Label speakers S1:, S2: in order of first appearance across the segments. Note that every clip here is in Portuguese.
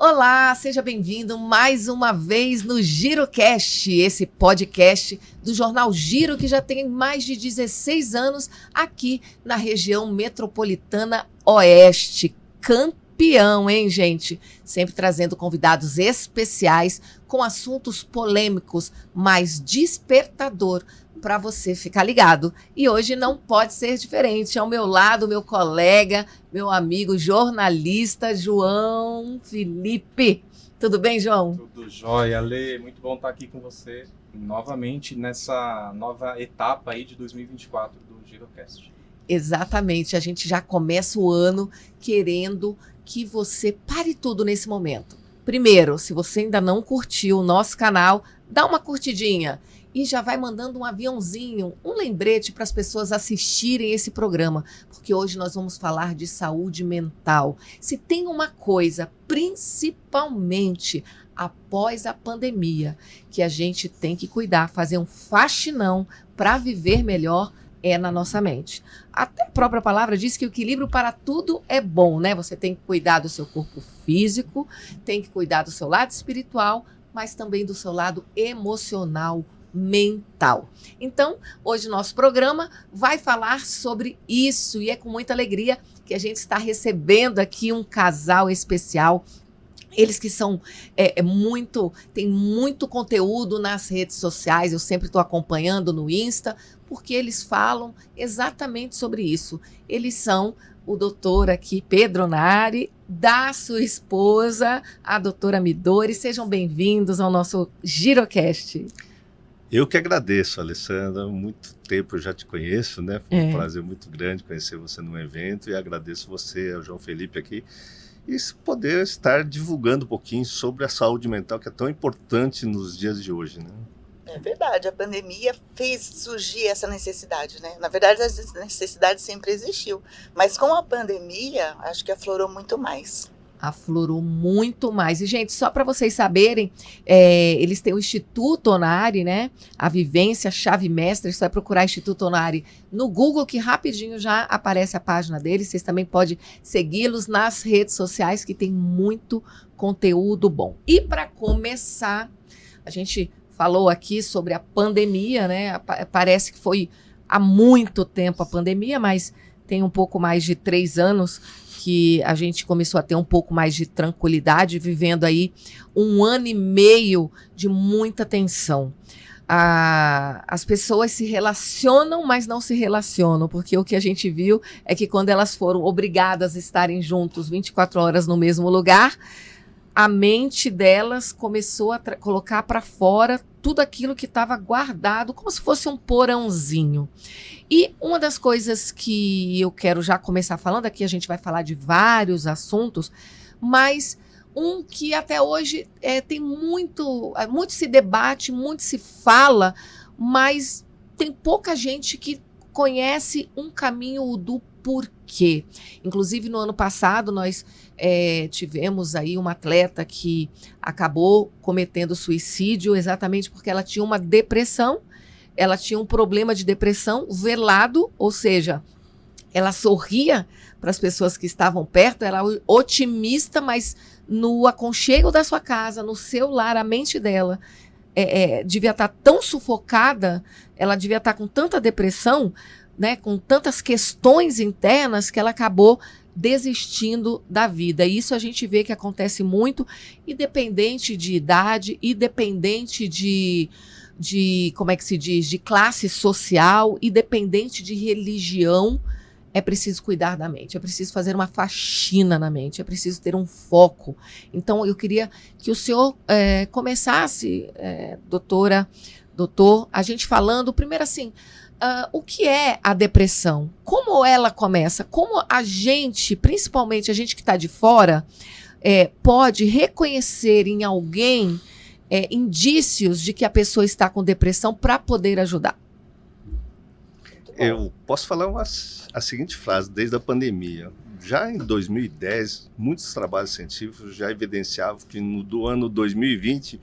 S1: Olá, seja bem-vindo mais uma vez no GiroCast, esse podcast do Jornal Giro que já tem mais de 16 anos aqui na região metropolitana Oeste. Campeão, hein, gente? Sempre trazendo convidados especiais com assuntos polêmicos, mas despertador para você ficar ligado. E hoje não pode ser diferente. Ao meu lado, meu colega, meu amigo jornalista João Felipe. Tudo bem, João?
S2: Tudo jóia, Lê. Muito bom estar aqui com você novamente nessa nova etapa aí de 2024 do GiroCast.
S1: Exatamente. A gente já começa o ano querendo que você pare tudo nesse momento. Primeiro, se você ainda não curtiu o nosso canal, dá uma curtidinha. E já vai mandando um aviãozinho, um lembrete para as pessoas assistirem esse programa, porque hoje nós vamos falar de saúde mental. Se tem uma coisa, principalmente após a pandemia, que a gente tem que cuidar, fazer um faxinão para viver melhor, é na nossa mente. Até a própria palavra diz que o equilíbrio para tudo é bom, né? Você tem que cuidar do seu corpo físico, tem que cuidar do seu lado espiritual, mas também do seu lado emocional, mental. Então, hoje nosso programa vai falar sobre isso e é com muita alegria que a gente está recebendo aqui um casal especial. Eles que são tem muito conteúdo nas redes sociais, eu sempre estou acompanhando no Insta, porque eles falam exatamente sobre isso. Eles são o doutor aqui, Pedro Nari, da sua esposa, a doutora Midori. Sejam bem-vindos ao nosso GiroCast.
S3: Eu que agradeço, Alessandra. Há muito tempo eu já te conheço, né? Foi um prazer muito grande conhecer você num evento e agradeço você, ao João Felipe aqui, e poder estar divulgando um pouquinho sobre a saúde mental, que é tão importante nos dias de hoje, né?
S4: É verdade, a pandemia fez surgir essa necessidade, né? Na verdade, a necessidade sempre existiu, mas com a pandemia, acho que aflorou muito mais.
S1: Aflorou muito mais. E, gente, só para vocês saberem, eles têm o Instituto Onari, né? A vivência, chave mestra. Você vai procurar Instituto Onari no Google, que rapidinho já aparece a página deles. Vocês também podem segui-los nas redes sociais, que tem muito conteúdo bom. E para começar, a gente falou aqui sobre a pandemia, né? Parece que foi há muito tempo a pandemia, mas tem um pouco mais de 3 anos que a gente começou a ter um pouco mais de tranquilidade, vivendo aí 1 ano e meio de muita tensão. As pessoas se relacionam, mas não se relacionam, porque o que a gente viu é que quando elas foram obrigadas a estarem juntos 24 horas no mesmo lugar, a mente delas começou a colocar para fora tudo aquilo que estava guardado, como se fosse um porãozinho. E uma das coisas que eu quero já começar falando, aqui a gente vai falar de vários assuntos, mas um que até hoje tem muito se debate, muito se fala, mas tem pouca gente que conhece um caminho do porquê. Inclusive, no ano passado, nós tivemos aí uma atleta que acabou cometendo suicídio exatamente porque ela tinha uma depressão, ela tinha um problema de depressão velado, ou seja, ela sorria para as pessoas que estavam perto, ela era otimista, mas no aconchego da sua casa, no seu lar, a mente dela devia estar tão sufocada, ela devia estar com tanta depressão, né, com tantas questões internas, que ela acabou desistindo da vida. E isso a gente vê que acontece muito, independente de idade, independente de como é que se diz, de classe social, independente de religião. É preciso cuidar da mente, é preciso fazer uma faxina na mente, é preciso ter um foco. Então, eu queria que o senhor começasse, doutor, a gente falando, primeiro assim, o que é a depressão? Como ela começa? Como a gente, principalmente a gente que está de fora, pode reconhecer em alguém indícios de que a pessoa está com depressão para poder ajudar?
S3: Eu posso falar a seguinte frase, desde a pandemia. Já em 2010, muitos trabalhos científicos já evidenciavam que do ano 2020,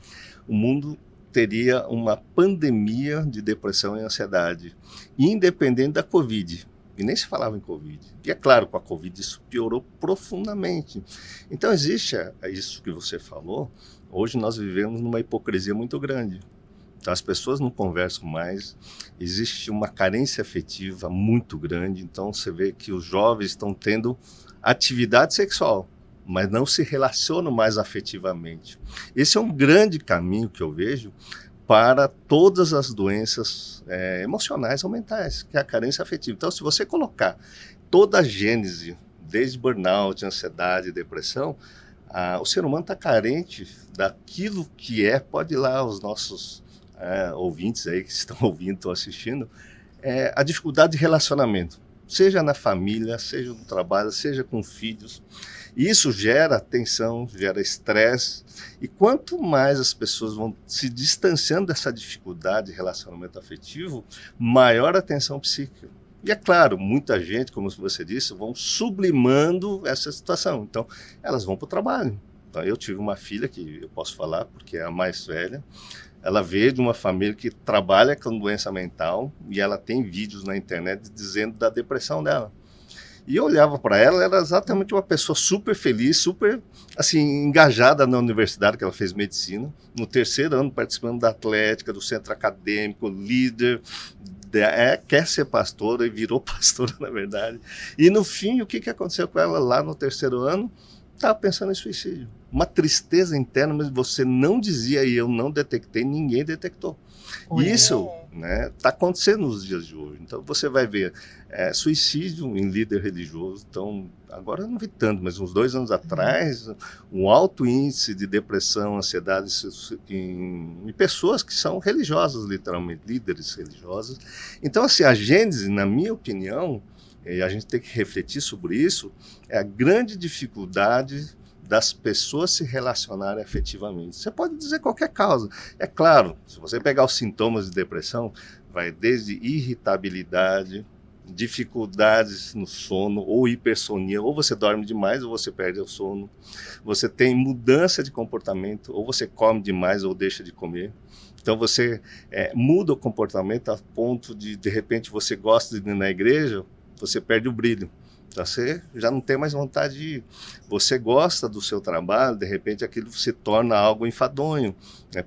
S3: o mundo teria uma pandemia de depressão e ansiedade, independente da Covid. e nem se falava em Covid. E é claro, com a Covid isso piorou profundamente. Então existe isso que você falou, hoje nós vivemos numa hipocrisia muito grande. Então, as pessoas não conversam mais, existe uma carência afetiva muito grande, então você vê que os jovens estão tendo atividade sexual, mas não se relacionam mais afetivamente. Esse é um grande caminho que eu vejo para todas as doenças emocionais ou mentais, que é a carência afetiva. Então, se você colocar toda a gênese, desde burnout, ansiedade, depressão, o ser humano está carente daquilo que pode ir lá os nossos ouvintes aí que estão ouvindo, estão assistindo, a dificuldade de relacionamento, seja na família, seja no trabalho, seja com filhos. E isso gera tensão, gera estresse, e quanto mais as pessoas vão se distanciando dessa dificuldade de relacionamento afetivo, maior a tensão psíquica. E é claro, muita gente, como você disse, vão sublimando essa situação. Então, elas vão para o trabalho. Então, eu tive uma filha, que eu posso falar, porque é a mais velha. Ela veio de uma família que trabalha com doença mental e ela tem vídeos na internet dizendo da depressão dela. E eu olhava para ela, ela era exatamente uma pessoa super feliz, super assim, engajada na universidade, que ela fez medicina. No 3º ano, participando da atlética, do centro acadêmico, líder, quer ser pastora e virou pastora, na verdade. E no fim, o que aconteceu com ela lá no 3º ano? Estava pensando em suicídio. Uma tristeza interna, mas você não dizia e eu não detectei, ninguém detectou. Isso está acontecendo nos dias de hoje. Então você vai ver suicídio em líder religioso. Então, agora eu não vi tanto, mas uns 2 anos atrás, um alto índice de depressão, ansiedade em pessoas que são religiosas, literalmente, líderes religiosos. Então, assim, a gênese, na minha opinião, e a gente tem que refletir sobre isso, é a grande dificuldade das pessoas se relacionarem afetivamente. Você pode dizer qualquer causa. É claro, se você pegar os sintomas de depressão, vai desde irritabilidade, dificuldades no sono, ou hipersonia, ou você dorme demais ou você perde o sono. Você tem mudança de comportamento, ou você come demais ou deixa de comer. Então você muda o comportamento a ponto de repente, você gosta de ir na igreja, você perde o brilho. Você já não tem mais vontade de ir. Você gosta do seu trabalho, de repente aquilo se torna algo enfadonho,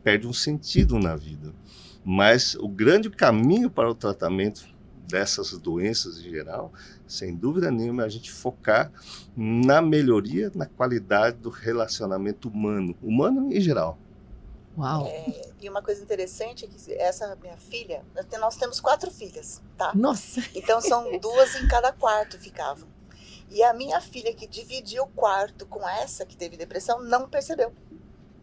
S3: perde um sentido na vida. Mas o grande caminho para o tratamento dessas doenças em geral, sem dúvida nenhuma, é a gente focar na melhoria, na qualidade do relacionamento humano em geral.
S1: Uau!
S4: E uma coisa interessante é que essa minha filha, nós temos 4 filhas, tá?
S1: Nossa!
S4: Então são 2 em cada quarto ficavam. E a minha filha que dividiu o quarto com essa que teve depressão não percebeu.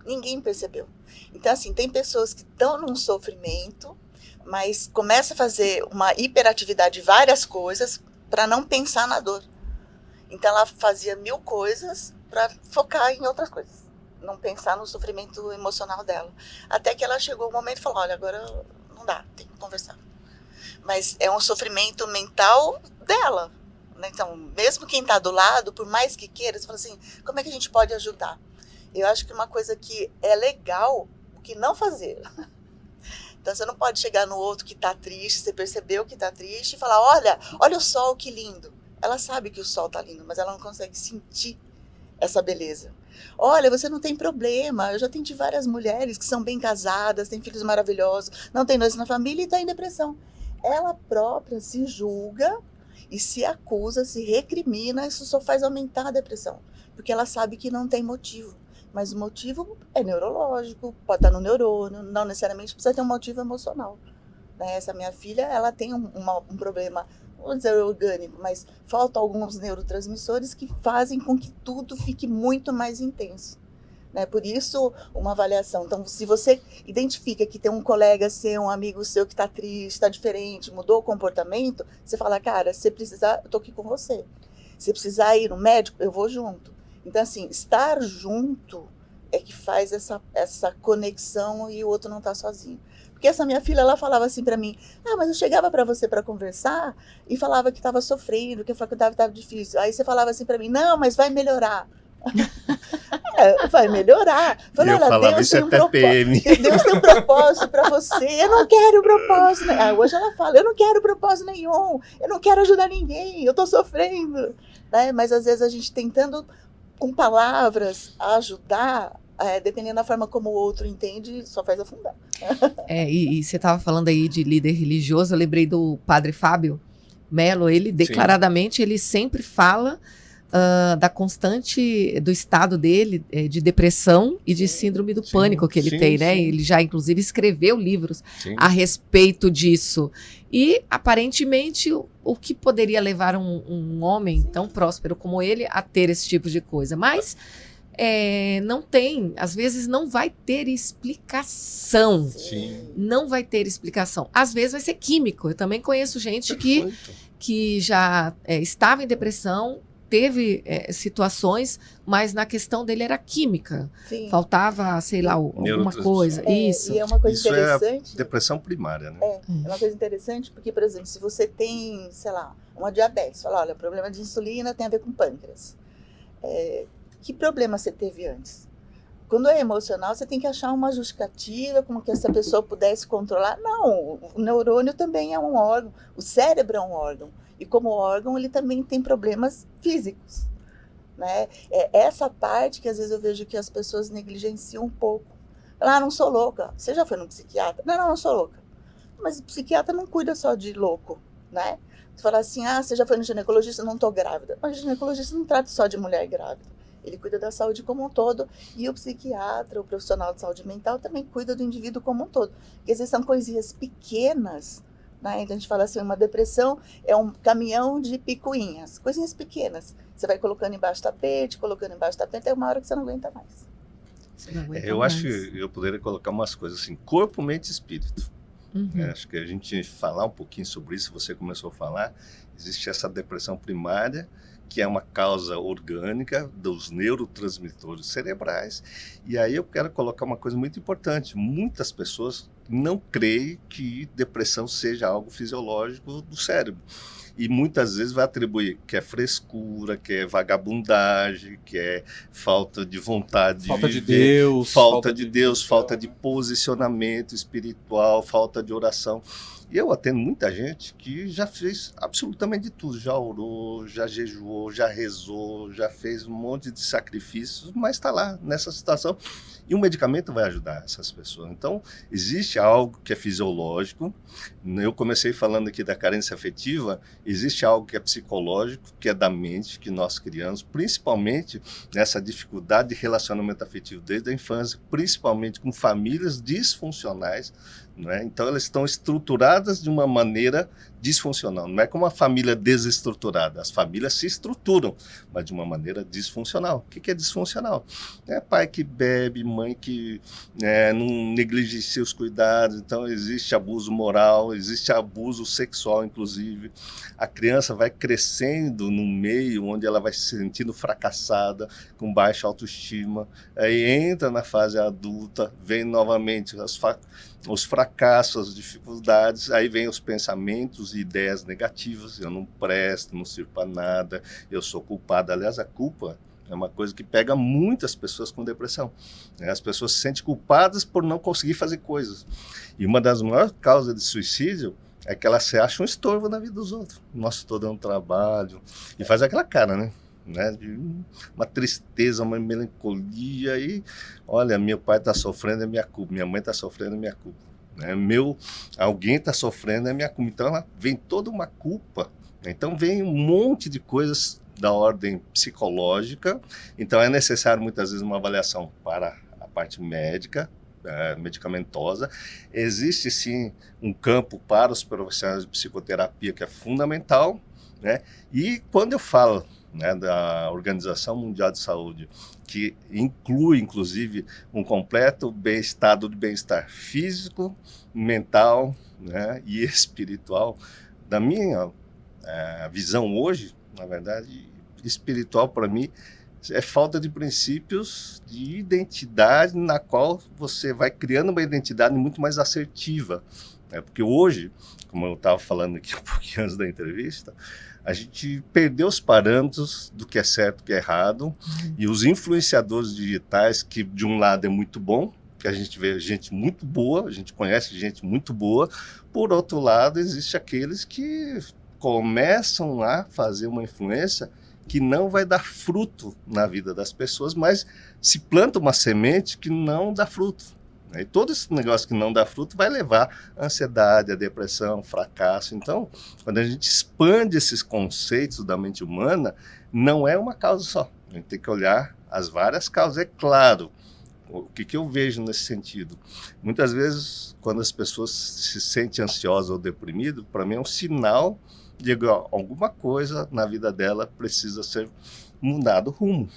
S4: Ninguém percebeu. Então assim, tem pessoas que estão num sofrimento, mas começa a fazer uma hiperatividade de várias coisas para não pensar na dor. Então ela fazia 1000 coisas para focar em outras coisas. Não pensar no sofrimento emocional dela. Até que ela chegou um momento e falou, olha, agora não dá, tem que conversar. Mas é um sofrimento mental dela. Né? Então, mesmo quem está do lado, por mais que queira, você fala assim, como é que a gente pode ajudar? Eu acho que uma coisa que é legal, o que não fazer. Então, você não pode chegar no outro que está triste, você percebeu que está triste, e falar, olha o sol, que lindo. Ela sabe que o sol está lindo, mas ela não consegue sentir essa beleza. Olha, você não tem problema, eu já atendi várias mulheres que são bem casadas, têm filhos maravilhosos, não tem doença na família e está em depressão. Ela própria se julga e se acusa, se recrimina, isso só faz aumentar a depressão, porque ela sabe que não tem motivo. Mas o motivo é neurológico, pode estar no neurônio, não necessariamente precisa ter um motivo emocional. Essa minha filha, ela tem um problema, não vou dizer orgânico, mas faltam alguns neurotransmissores que fazem com que tudo fique muito mais intenso. Por isso, uma avaliação. Então, se você identifica que tem um colega seu, um amigo seu que está triste, está diferente, mudou o comportamento, você fala, cara, se precisar, eu estou aqui com você. Se precisar ir no médico, eu vou junto. Então, assim, estar junto é que faz essa conexão e o outro não está sozinho. Porque essa minha filha, ela falava assim para mim, mas eu chegava para você para conversar e falava que estava sofrendo, que a faculdade estava difícil. Aí você falava assim para mim, não, mas vai melhorar. vai melhorar. Falei,
S3: eu
S4: olha,
S3: falava,
S4: Deus
S3: isso
S4: tem
S3: é
S4: um
S3: TPM.
S4: Deus tem um propósito para você. Eu não quero propósito. Hoje ela fala, eu não quero propósito nenhum. Eu não quero ajudar ninguém. Eu estou sofrendo. Né? Mas às vezes a gente tentando, com palavras, ajudar, dependendo da forma como o outro entende, só faz afundar.
S1: E você estava falando aí de líder religioso, eu lembrei do padre Fábio Melo, ele declaradamente, ele sempre fala da constante, do estado dele, de depressão e de síndrome do pânico que ele tem, né? Ele já, inclusive, escreveu livros a respeito disso. E, aparentemente, o que poderia levar um homem tão próspero como ele a ter esse tipo de coisa? Mas não tem, às vezes não vai ter explicação. Não vai ter explicação. Às vezes vai ser químico. Eu também conheço gente que já estava em depressão, teve situações, mas na questão dele era química.
S4: Sim.
S1: Faltava, sei lá, alguma coisa. Isso.
S4: E é uma coisa
S3: Isso
S4: interessante.
S3: É depressão primária, né?
S4: É uma coisa interessante, porque, por exemplo, se você tem, sei lá, uma diabetes, fala, olha, problema de insulina tem a ver com pâncreas. Que problema você teve antes? Quando é emocional, você tem que achar uma justificativa, como que essa pessoa pudesse controlar. Não, o neurônio também é um órgão, o cérebro é um órgão. E como órgão, ele também tem problemas físicos. Né? Essa parte que às vezes eu vejo que as pessoas negligenciam um pouco. Não sou louca. Você já foi no psiquiatra? Não sou louca. Mas o psiquiatra não cuida só de louco, né? Você fala assim, você já foi no ginecologista? Não estou grávida. Mas o ginecologista não trata só de mulher grávida. Ele cuida da saúde como um todo. E o psiquiatra, o profissional de saúde mental, também cuida do indivíduo como um todo. Porque às vezes são coisinhas pequenas, né? Então a gente fala assim, uma depressão é um caminhão de picuinhas, coisinhas pequenas. Você vai colocando embaixo do tapete, até uma hora que você não aguenta mais.
S3: Eu acho que eu poderia colocar umas coisas assim, corpo, mente e espírito. Acho que a gente falar um pouquinho sobre isso, você começou a falar, existe essa depressão primária, que é uma causa orgânica dos neurotransmissores cerebrais. E aí eu quero colocar uma coisa muito importante. Muitas pessoas não creem que depressão seja algo fisiológico do cérebro. E muitas vezes vai atribuir que é frescura, que é vagabundagem, que é falta de vontade
S2: falta
S3: de viver, falta de Deus, falta de
S2: né?
S3: Posicionamento espiritual, falta de oração. E eu atendo muita gente que já fez absolutamente de tudo, já orou, já jejuou, já rezou, já fez um monte de sacrifícios, mas está lá nessa situação. E o medicamento vai ajudar essas pessoas. Então, existe algo que é fisiológico. Eu comecei falando aqui da carência afetiva, existe algo que é psicológico, que é da mente, que nós criamos, principalmente nessa dificuldade de relacionamento afetivo desde a infância, principalmente com famílias disfuncionais, né? Então, elas estão estruturadas de uma maneira disfuncional. Não é como uma família desestruturada. As famílias se estruturam, mas de uma maneira disfuncional. O que é disfuncional? É pai que bebe, mãe que não negligencia os cuidados. Então, existe abuso moral, existe abuso sexual, inclusive. A criança vai crescendo num meio onde ela vai se sentindo fracassada, com baixa autoestima. Aí entra na fase adulta, vem novamente os fracassos, as dificuldades, aí vem os pensamentos e ideias negativas, eu não presto, não sirvo para nada, eu sou culpado. Aliás, a culpa é uma coisa que pega muitas pessoas com depressão. As pessoas se sentem culpadas por não conseguir fazer coisas. E uma das maiores causas de suicídio é que elas se acham um estorvo na vida dos outros. Nossa, estou dando trabalho. E faz aquela cara, né? De uma tristeza, uma melancolia, e olha, meu pai está sofrendo, é minha culpa, minha mãe está sofrendo, é minha culpa, né? Alguém está sofrendo, é minha culpa. Então ela vem toda uma culpa, né? Então vem um monte de coisas da ordem psicológica. Então é necessário muitas vezes uma avaliação para a parte médica, medicamentosa. Existe sim um campo para os profissionais de psicoterapia que é fundamental, né? E quando eu falo da Organização Mundial de Saúde, que inclui, inclusive, um completo estado de bem-estar físico, mental, né, e espiritual. Da minha visão hoje, na verdade, espiritual para mim é falta de princípios de identidade, na qual você vai criando uma identidade muito mais assertiva. Porque hoje, como eu estava falando aqui um pouquinho antes da entrevista, A gente perdeu os parâmetros do que é certo e o que é errado, e os influenciadores digitais, que de um lado é muito bom, que a gente vê gente muito boa, a gente conhece gente muito boa, por outro lado, existe aqueles que começam a fazer uma influência que não vai dar fruto na vida das pessoas, mas se planta uma semente que não dá fruto. E todo esse negócio que não dá fruto vai levar à ansiedade, à depressão, fracasso. Então, quando a gente expande esses conceitos da mente humana, não é uma causa só. A gente tem que olhar as várias causas. É claro, o que eu vejo nesse sentido? Muitas vezes, quando as pessoas se sentem ansiosas ou deprimidas, para mim é um sinal de que alguma coisa na vida dela precisa ser mudado o rumo.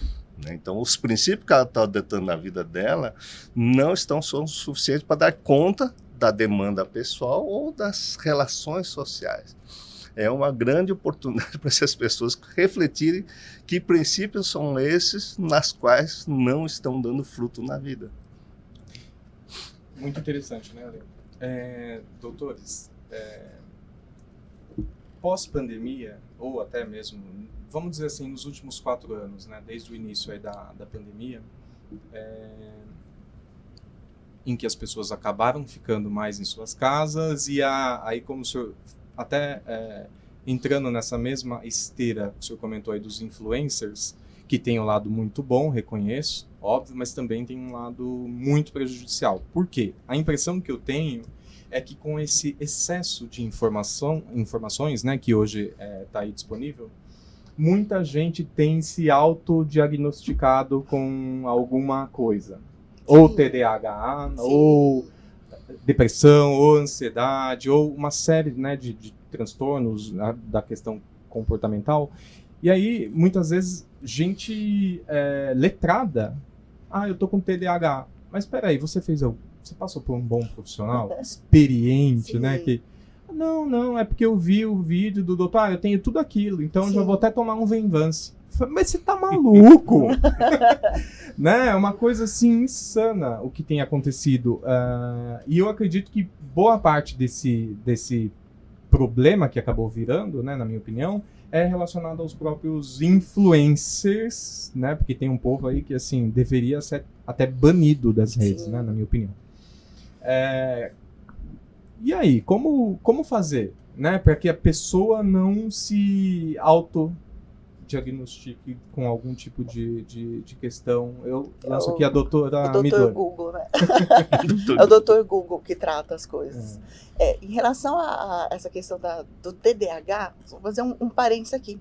S3: Então, os princípios que ela está adotando na vida dela não são suficientes para dar conta da demanda pessoal ou das relações sociais. É uma grande oportunidade para essas pessoas refletirem que princípios são esses nas quais não estão dando fruto na vida.
S2: Muito interessante, né, Ale? Doutores, pós-pandemia, ou até mesmo, vamos dizer assim, nos últimos 4 anos, né, desde o início aí da pandemia, em que as pessoas acabaram ficando mais em suas casas, e aí, como o senhor, até entrando nessa mesma esteira que o senhor comentou aí dos influencers, que tem um lado muito bom, reconheço, óbvio, mas também tem um lado muito prejudicial. Por quê? A impressão que eu tenho é que com esse excesso de informações, né, que hoje está aí disponível, muita gente tem se autodiagnosticado com alguma coisa. Ou TDAH, sim, ou depressão, ou ansiedade, ou uma série, né, de transtornos, né, da questão comportamental. E aí, muitas vezes, gente letrada, eu tô com TDAH. Mas espera aí, você passou por um bom profissional, experiente, sim, né? Que, não, é porque eu vi o vídeo do doutor, eu tenho tudo aquilo, então sim, já vou até tomar um Venvance. Mas você tá maluco? Né? É uma coisa assim insana o que tem acontecido. E eu acredito que boa parte desse problema que acabou virando, né, na minha opinião, é relacionado aos próprios influencers, né? Porque tem um povo aí que assim deveria ser até banido das redes, né, na minha opinião. E aí, como fazer, né, para que a pessoa não se autodiagnostique com algum tipo de questão? Eu lanço aqui a doutora Midori.
S4: O Dr. Google, né? É o Dr. Google que trata as coisas. Em relação a essa questão do TDAH, vou fazer um parênteses aqui.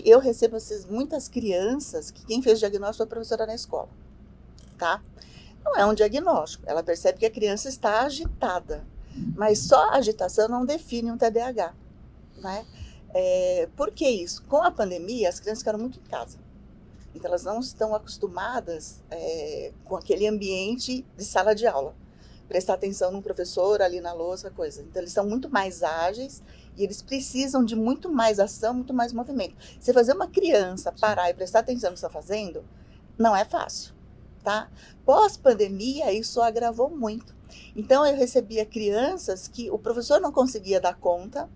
S4: Eu recebo muitas crianças que quem fez o diagnóstico foi a professora na escola, tá? Não é um diagnóstico, ela percebe que a criança está agitada, mas só a agitação não define um TDAH, né? Por que isso? Com a pandemia, as crianças ficaram muito em casa, então elas não estão acostumadas com aquele ambiente de sala de aula, prestar atenção no professor, ali na louça, coisa. Então eles são muito mais ágeis e eles precisam de muito mais ação, muito mais movimento. Você fazer uma criança parar e prestar atenção no que está fazendo, não é fácil. Tá? Pós-pandemia, isso agravou muito. Então, eu recebia crianças que o professor não conseguia dar conta,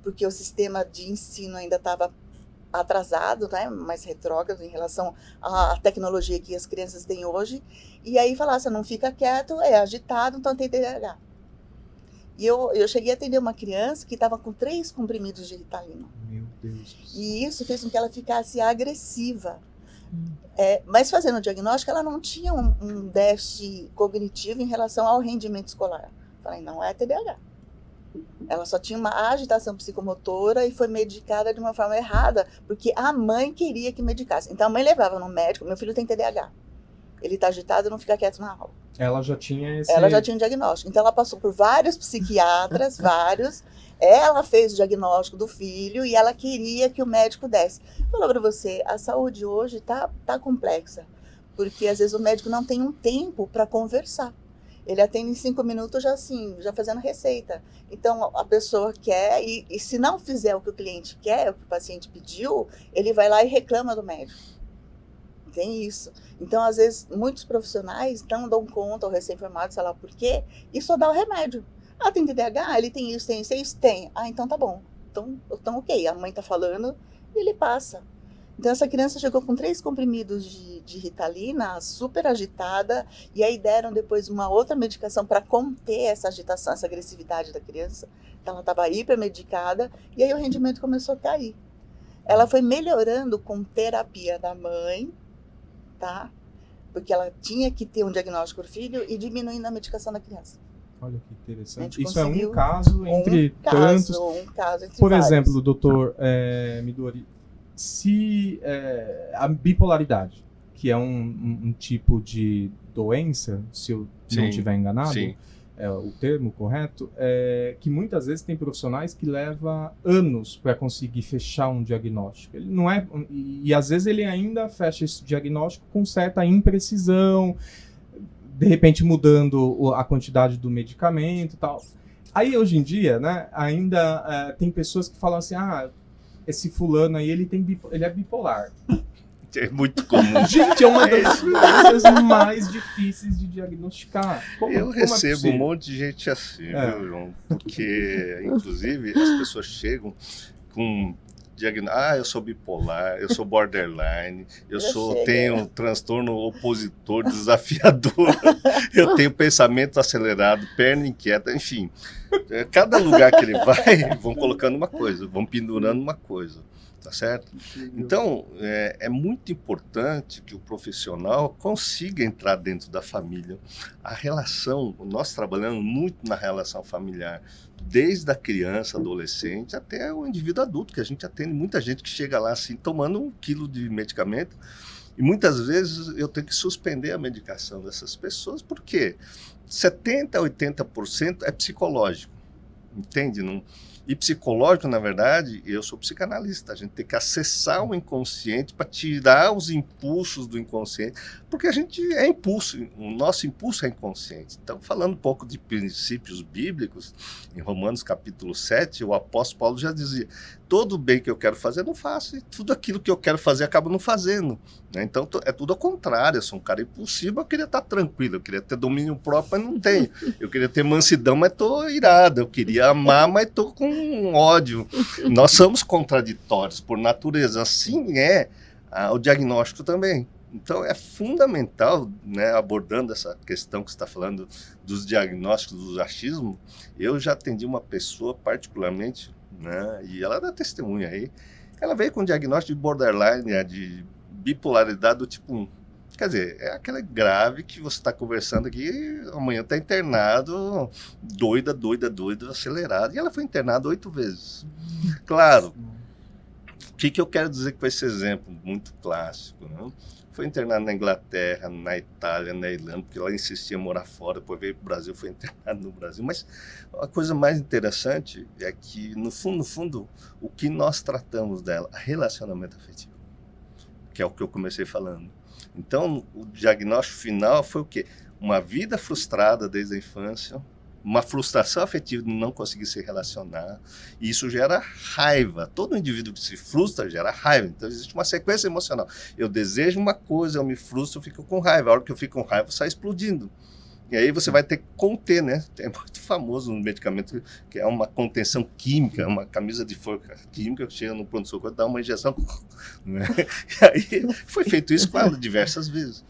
S4: porque o sistema de ensino ainda estava atrasado, né? Mais retrógrado em relação à tecnologia que as crianças têm hoje. E aí falava, você não fica quieto, é agitado, então tem TDAH. E eu cheguei a atender uma criança que estava com 3 comprimidos de Ritalina.
S2: Meu Deus.
S4: E isso fez com que ela ficasse agressiva. Mas fazendo o diagnóstico, ela não tinha um déficit cognitivo em relação ao rendimento escolar. Falei, não é TDAH. Ela só tinha uma agitação psicomotora e foi medicada de uma forma errada, porque a mãe queria que medicasse. Então a mãe levava no médico, meu filho tem TDAH. Ele está agitado, não fica quieto na aula.
S2: Ela já tinha
S4: um diagnóstico. Então ela passou por vários psiquiatras, Ela fez o diagnóstico do filho e ela queria que o médico desse. Vou falar para você, a saúde hoje tá complexa, porque às vezes o médico não tem um tempo para conversar. Ele atende em 5 minutos já fazendo receita. Então a pessoa quer e se não fizer o que o cliente quer, o que o paciente pediu, ele vai lá e reclama do médico. Tem isso. Então, às vezes, muitos profissionais não dão conta, ou recém-formados, sei lá por quê, e só dá o remédio. Tem TDAH? Ele tem isso, tem isso, tem isso? Tem. Então tá bom. estão ok, a mãe está falando e ele passa. Então essa criança chegou com 3 comprimidos de Ritalina, super agitada, e aí deram depois uma outra medicação para conter essa agitação, essa agressividade da criança. Então ela estava hipermedicada, e aí o rendimento começou a cair. Ela foi melhorando com terapia da mãe, tá? Porque ela tinha que ter um diagnóstico do filho e diminuindo a medicação da criança.
S2: Olha que interessante. Isso
S4: conseguiu
S2: é um caso entre tantos.
S4: Um caso entre
S2: Por
S4: vários.
S2: exemplo, doutor Midori, se a bipolaridade, que é um tipo de doença, se eu não estiver enganado,
S3: sim.
S2: é o termo correto, que muitas vezes tem profissionais que levam anos para conseguir fechar um diagnóstico. Ele não é, e às vezes ele ainda fecha esse diagnóstico com certa imprecisão, de repente mudando a quantidade do medicamento e tal. Aí hoje em dia, né, ainda tem pessoas que falam assim, esse fulano aí, ele é bipolar.
S3: É muito comum.
S2: Gente, é uma das doenças mais difíceis de diagnosticar.
S3: Eu recebo um monte de gente assim, viu, João? Porque, inclusive, as pessoas chegam com diagnóstico, eu sou bipolar, eu sou borderline, tenho transtorno opositor desafiador, eu tenho pensamento acelerado, perna inquieta, enfim. Cada lugar que ele vai, vão colocando uma coisa, vão pendurando uma coisa. Tá certo? Então, é muito importante que o profissional consiga entrar dentro da família. A relação, nós trabalhamos muito na relação familiar, desde a criança, adolescente, até o indivíduo adulto, que a gente atende muita gente que chega lá assim, tomando 1 quilo de medicamento, e muitas vezes eu tenho que suspender a medicação dessas pessoas, porque 70% a 80% é psicológico, entende? E psicológico, na verdade, eu sou psicanalista, a gente tem que acessar o inconsciente para tirar os impulsos do inconsciente, porque a gente é impulso, o nosso impulso é inconsciente. Então, falando um pouco de princípios bíblicos, em Romanos capítulo 7, o apóstolo Paulo já dizia, todo o bem que eu quero fazer, eu não faço, e tudo aquilo que eu quero fazer, eu acabo não fazendo. Né? Então, é tudo ao contrário, eu sou um cara impulsivo, eu queria estar tranquilo, eu queria ter domínio próprio, mas não tenho. Eu queria ter mansidão, mas estou irado. Eu queria amar, mas estou com ódio. Nós somos contraditórios por natureza, assim é o diagnóstico também. Então, é fundamental, né, abordando essa questão que você está falando dos diagnósticos do achismo. Eu já atendi uma pessoa particularmente, né, e ela dá testemunha aí, ela veio com diagnóstico de borderline, né, de bipolaridade do tipo 1. Quer dizer, é aquela grave que você está conversando aqui, amanhã está internado, doida, acelerada. E ela foi internada 8 vezes. Claro, o que eu quero dizer com esse exemplo muito clássico, né? Foi internado na Inglaterra, na Itália, na Irlanda, porque ela insistia em morar fora, depois veio para o Brasil, foi internado no Brasil. Mas a coisa mais interessante é que, no fundo, o que nós tratamos dela, relacionamento afetivo, que é o que eu comecei falando. Então, o diagnóstico final foi o quê? Uma vida frustrada desde a infância, uma frustração afetiva de não conseguir se relacionar, e isso gera raiva. Todo indivíduo que se frustra gera raiva. Então, existe uma sequência emocional. Eu desejo uma coisa, eu me frustro, eu fico com raiva. A hora que eu fico com raiva, sai explodindo. E aí você vai ter que conter, né? É muito famoso no medicamento, que é uma contenção química, uma camisa de força química que chega no pronto-socorro, dá uma injeção. Né? E aí foi feito isso com ela diversas vezes.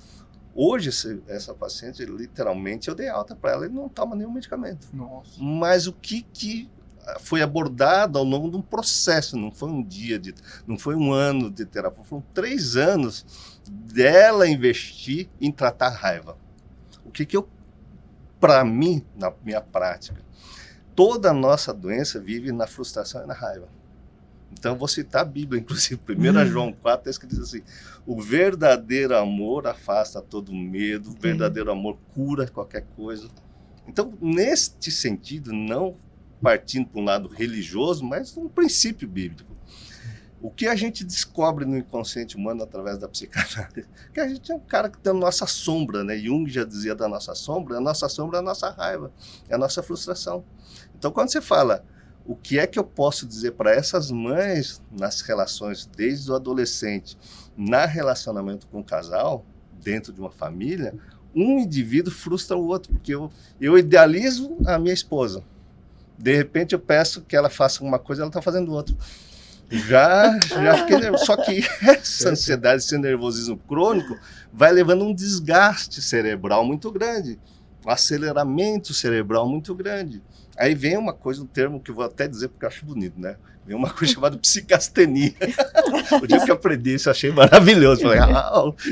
S3: Hoje, essa paciente, literalmente, eu dei alta para ela e não toma nenhum medicamento.
S2: Nossa.
S3: Mas o que foi abordado ao longo de um processo, não foi um dia, não foi um ano de terapia, foram 3 anos dela investir em tratar a raiva. O que eu, para mim, na minha prática, toda a nossa doença vive na frustração e na raiva. Então, eu vou citar a Bíblia, inclusive, 1 João 4, que diz assim, o verdadeiro amor afasta todo medo, o verdadeiro amor cura qualquer coisa. Então, neste sentido, não partindo para um lado religioso, mas um princípio bíblico. O que a gente descobre no inconsciente humano através da psicanálise, que a gente é um cara que tem a nossa sombra, né? Jung já dizia da nossa sombra é a nossa raiva, é a nossa frustração. Então, quando você fala, o que é que eu posso dizer para essas mães nas relações, desde o adolescente, na relacionamento com o casal, dentro de uma família, um indivíduo frustra o outro, porque eu idealizo a minha esposa, De repente eu peço que ela faça uma coisa, ela está fazendo outra. Já fiquei nervoso. Só que essa ansiedade, esse nervosismo crônico vai levando um desgaste cerebral muito grande, um aceleramento cerebral muito grande. Aí vem uma coisa, um termo que eu vou até dizer porque eu acho bonito, né? Vem uma coisa chamada psicastenia. O dia que eu aprendi isso, eu achei maravilhoso. Falei,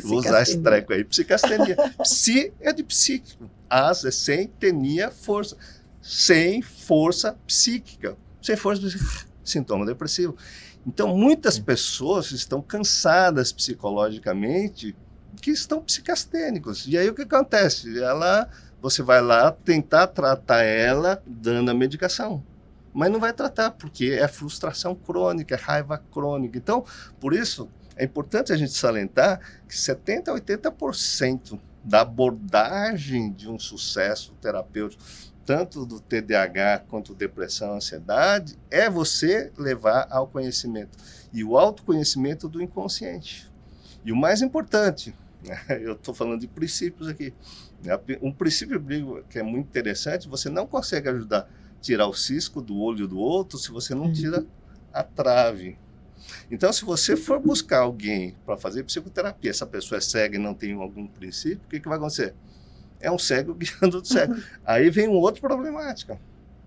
S3: vou usar esse treco aí. Psicastenia. Psi é de psíquico. As é sem, tenia, força. Sem força psíquica. Sem força psíquica. Sintoma depressivo. Então, muitas pessoas estão cansadas psicologicamente que estão psicastênicos. E aí o que acontece? Você vai lá tentar tratar ela dando a medicação. Mas não vai tratar, porque é frustração crônica, é raiva crônica. Então, por isso, é importante a gente salientar que 70% a 80% da abordagem de um sucesso terapêutico, tanto do TDAH quanto depressão, ansiedade, é você levar ao conhecimento. E o autoconhecimento do inconsciente. E o mais importante, eu estou falando de princípios aqui, um princípio que é muito interessante, você não consegue ajudar tirar o cisco do olho do outro se você não tira a trave. Então, se você for buscar alguém para fazer psicoterapia, essa pessoa é cega e não tem algum princípio, o que vai acontecer? É um cego guiando outro cego. Aí vem uma outra problemática,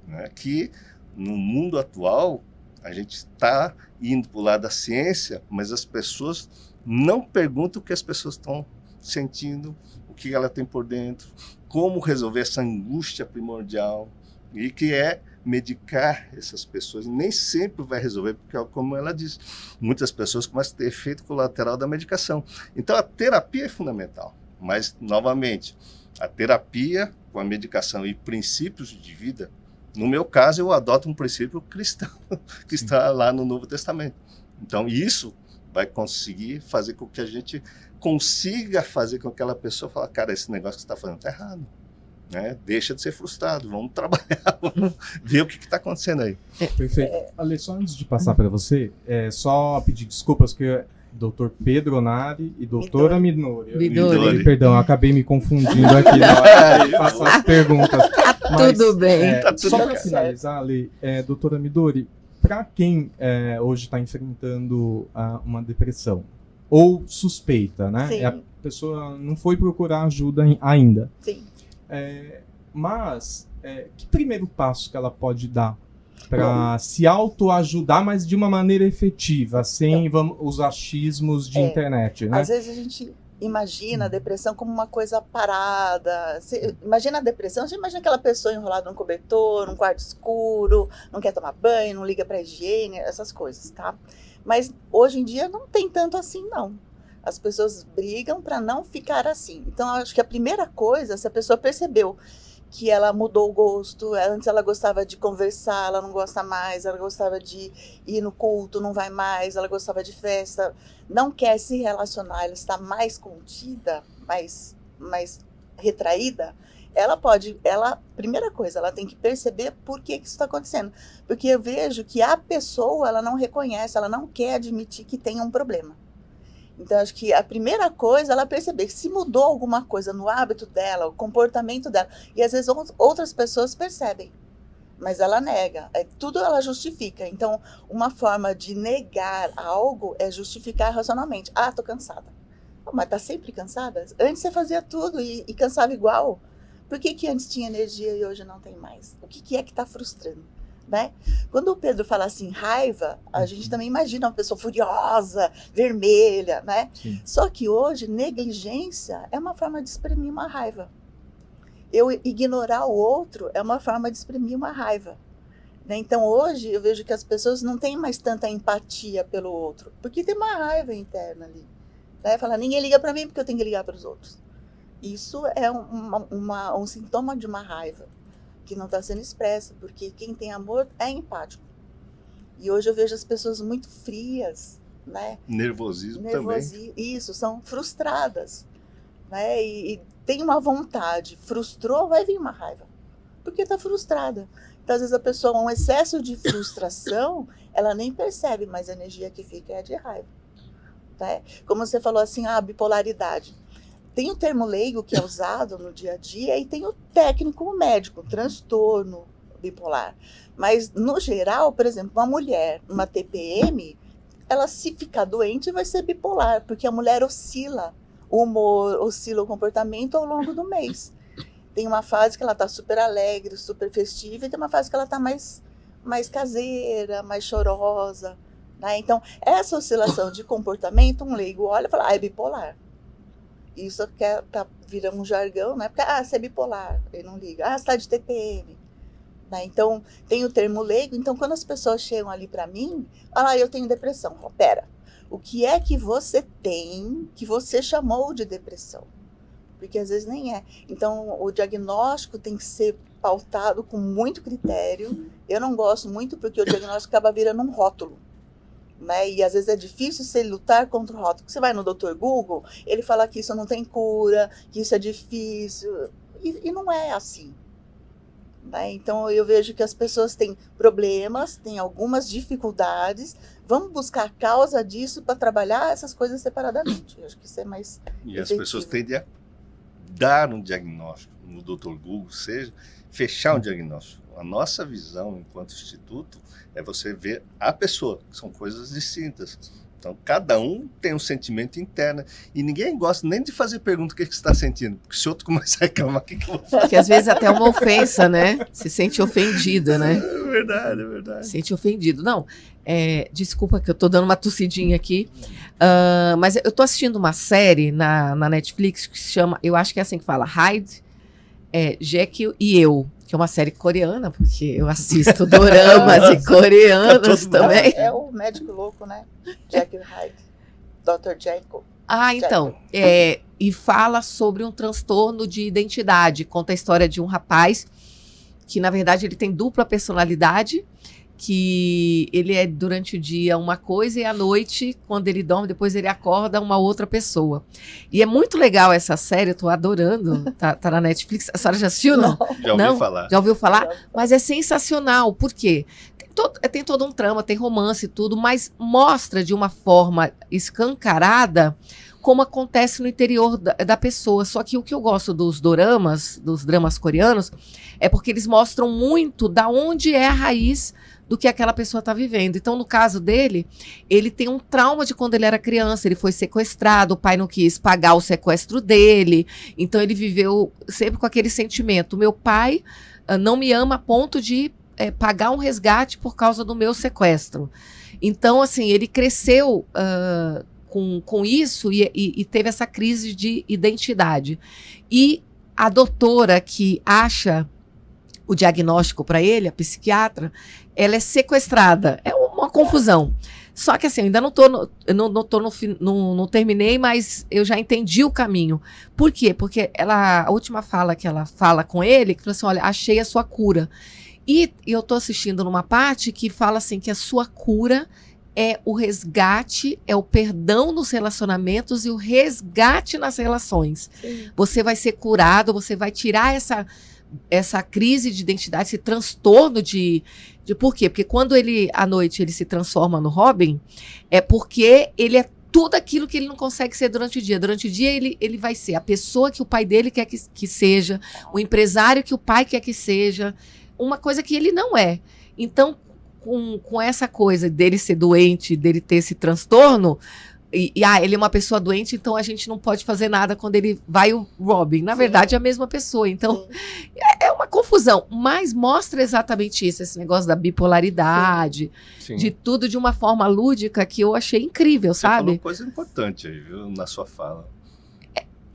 S3: né? Que no mundo atual, a gente está indo para o lado da ciência, mas as pessoas não perguntam o que as pessoas estão sentindo, o que ela tem por dentro, como resolver essa angústia primordial, e que é medicar essas pessoas. Nem sempre vai resolver, porque, como ela disse, muitas pessoas começam a ter efeito colateral da medicação. Então, a terapia é fundamental. Mas, novamente, a terapia com a medicação e princípios de vida, no meu caso, eu adoto um princípio cristão, que está lá no Novo Testamento. Então, isso vai conseguir fazer com que a gente consiga fazer com que aquela pessoa fale, cara, esse negócio que você está fazendo está errado. Né? Deixa de ser frustrado, vamos trabalhar, vamos ver o que está acontecendo aí.
S2: Perfeito. Ale, só antes de passar para você, só pedir desculpas que Dr. Pedro Nari e doutora Midori. Perdão, eu acabei me confundindo aqui na hora de passar as perguntas. Mas,
S1: tudo bem.
S3: Tá tudo
S2: só para
S3: certo.
S2: finalizar, Ale, doutora Midori, para quem hoje está enfrentando uma depressão ou suspeita, né?
S4: Sim.
S2: A pessoa não foi procurar ajuda ainda.
S4: Sim.
S2: Mas que primeiro passo que ela pode dar para se autoajudar, mas de uma maneira efetiva, sem os achismos de internet, né?
S4: Às vezes a gente imagina a depressão como uma coisa parada. Você imagina a depressão, você imagina aquela pessoa enrolada num cobertor, num quarto escuro, não quer tomar banho, não liga para higiene, essas coisas, tá? Mas hoje em dia não tem tanto assim, não. As pessoas brigam para não ficar assim. Então, eu acho que a primeira coisa, se a pessoa percebeu que ela mudou o gosto, antes ela gostava de conversar, ela não gosta mais, ela gostava de ir no culto, não vai mais, ela gostava de festa, não quer se relacionar, ela está mais contida, mais retraída, primeira coisa, ela tem que perceber por que isso está acontecendo. Porque eu vejo que a pessoa, ela não reconhece, ela não quer admitir que tem um problema. Então, acho que a primeira coisa é ela perceber que se mudou alguma coisa no hábito dela, o comportamento dela, e às vezes outras pessoas percebem, mas ela nega, tudo ela justifica. Então, uma forma de negar algo é justificar racionalmente. Ah, tô cansada. Mas tá sempre cansada? Antes você fazia tudo e cansava igual. Por que antes tinha energia e hoje não tem mais? O que é que tá frustrando? Né? Quando o Pedro fala assim, raiva, a gente também imagina uma pessoa furiosa, vermelha, né?
S2: Sim.
S4: Só que hoje, negligência é uma forma de exprimir uma raiva. Eu ignorar o outro é uma forma de exprimir uma raiva. Né? Então, hoje, eu vejo que as pessoas não têm mais tanta empatia pelo outro, porque tem uma raiva interna ali. Né? Fala, ninguém liga para mim porque eu tenho que ligar para os outros. Isso é um sintoma de uma raiva que não está sendo expressa, porque quem tem amor é empático. E hoje eu vejo as pessoas muito frias, né?
S3: Nervosismo também.
S4: Isso, são frustradas, né? E tem uma vontade, frustrou, vai vir uma raiva, porque está frustrada. Então, às vezes a pessoa, um excesso de frustração, ela nem percebe, mas a energia que fica é a de raiva. Né? Como você falou assim, a bipolaridade. Tem o termo leigo que é usado no dia a dia e tem o técnico, o médico, transtorno, bipolar. Mas, no geral, por exemplo, uma mulher, uma TPM, ela se ficar doente vai ser bipolar, porque a mulher oscila o humor, oscila o comportamento ao longo do mês. Tem uma fase que ela está super alegre, super festiva, e tem uma fase que ela está mais caseira, mais chorosa, né? Então, essa oscilação de comportamento, um leigo olha e fala, é bipolar. Isso vira um jargão, né? Porque, você é bipolar, ele não liga. Você está de TPM. Né? Então, tem o termo leigo. Então, quando as pessoas chegam ali para mim, eu tenho depressão. Eu falo, pera, o que é que você tem que você chamou de depressão? Porque às vezes nem é. Então, o diagnóstico tem que ser pautado com muito critério. Eu não gosto muito porque o diagnóstico acaba virando um rótulo. Né? E às vezes é difícil você lutar contra o rótulo. Você vai no Dr. Google, ele fala que isso não tem cura, que isso é difícil. E não é assim. Né? Então, eu vejo que as pessoas têm problemas, têm algumas dificuldades. Vamos buscar a causa disso para trabalhar essas coisas separadamente. Eu acho que isso é mais
S3: E as
S4: efetivo.
S3: pessoas tendem a dar um diagnóstico, no Dr. Google, seja, fechar um diagnóstico. A nossa visão, enquanto instituto, é você ver a pessoa, que são coisas distintas. Então, cada um tem um sentimento interno. E ninguém gosta nem de fazer pergunta o que você está sentindo. Porque se outro começar a reclamar, o que eu vou fazer?
S1: Porque às vezes até uma ofensa, né? Se sente ofendida, né?
S3: É verdade, é verdade.
S1: Se sente ofendido. Não, desculpa que eu tô dando uma tossidinha aqui. Mas eu tô assistindo uma série na Netflix que se chama, eu acho que é assim que fala, Hyde, Jekyll e Eu. Que é uma série coreana, porque eu assisto doramas e coreanos também.
S4: É o médico louco, né? Jekyll Hyde. Dr. Jekyll.
S1: Então, e fala sobre um transtorno de identidade. Conta a história de um rapaz que, na verdade, ele tem dupla personalidade, que ele é durante o dia uma coisa e à noite, quando ele dorme, depois ele acorda uma outra pessoa. E é muito legal essa série, eu tô adorando, tá na Netflix. A senhora já assistiu, não?
S3: Já ouvi falar.
S1: Já ouviu falar? Mas é sensacional, por quê? Tem todo um trama, tem romance e tudo, mas mostra de uma forma escancarada como acontece no interior da pessoa. Só que o que eu gosto dos dramas coreanos, é porque eles mostram muito da onde é a raiz do que aquela pessoa está vivendo. Então, no caso dele, ele tem um trauma de quando ele era criança, ele foi sequestrado, o pai não quis pagar o sequestro dele, então ele viveu sempre com aquele sentimento, meu pai não me ama a ponto de pagar um resgate por causa do meu sequestro. Então, assim, ele cresceu com isso e teve essa crise de identidade. E a doutora que acha o diagnóstico para ele, a psiquiatra, ela é sequestrada. É uma confusão. Só que assim, ainda não terminei, mas eu já entendi o caminho. Por quê? Porque a última fala que ela fala com ele, que fala assim, olha, achei a sua cura. E eu estou assistindo numa parte que fala assim, que a sua cura é o resgate, é o perdão nos relacionamentos e o resgate nas relações. Sim. Você vai ser curado, você vai tirar essa crise de identidade, esse transtorno de por quê? Porque quando à noite, ele se transforma no Robin, é porque ele é tudo aquilo que ele não consegue ser durante o dia. Durante o dia, ele vai ser a pessoa que o pai dele quer que seja, o empresário que o pai quer que seja, uma coisa que ele não é. Então, com essa coisa dele ser doente, dele ter esse transtorno, ele é uma pessoa doente, então a gente não pode fazer nada quando ele vai o Robin. Na verdade, é a mesma pessoa. Então, é uma confusão. Mas mostra exatamente isso, esse negócio da bipolaridade, de tudo de uma forma lúdica que eu achei incrível,
S3: Você
S1: sabe?
S3: falou uma coisa importante aí, viu, na sua fala.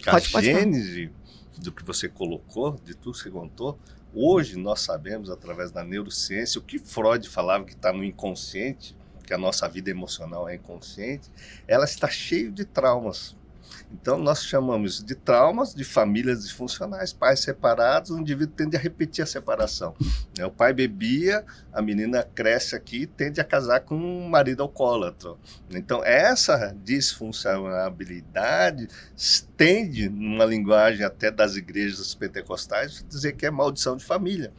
S1: Pode
S3: gênese do que você colocou, de tudo que você contou, hoje nós sabemos, através da neurociência, o que Freud falava que está no inconsciente, que a nossa vida emocional é inconsciente, ela está cheia de traumas. Então, nós chamamos de traumas de famílias disfuncionais, pais separados, o indivíduo tende a repetir a separação. O pai bebia, a menina cresce aqui e tende a casar com um marido alcoólatra. Então, essa disfuncionalidade tende, numa linguagem até das igrejas pentecostais, a dizer que é maldição de família.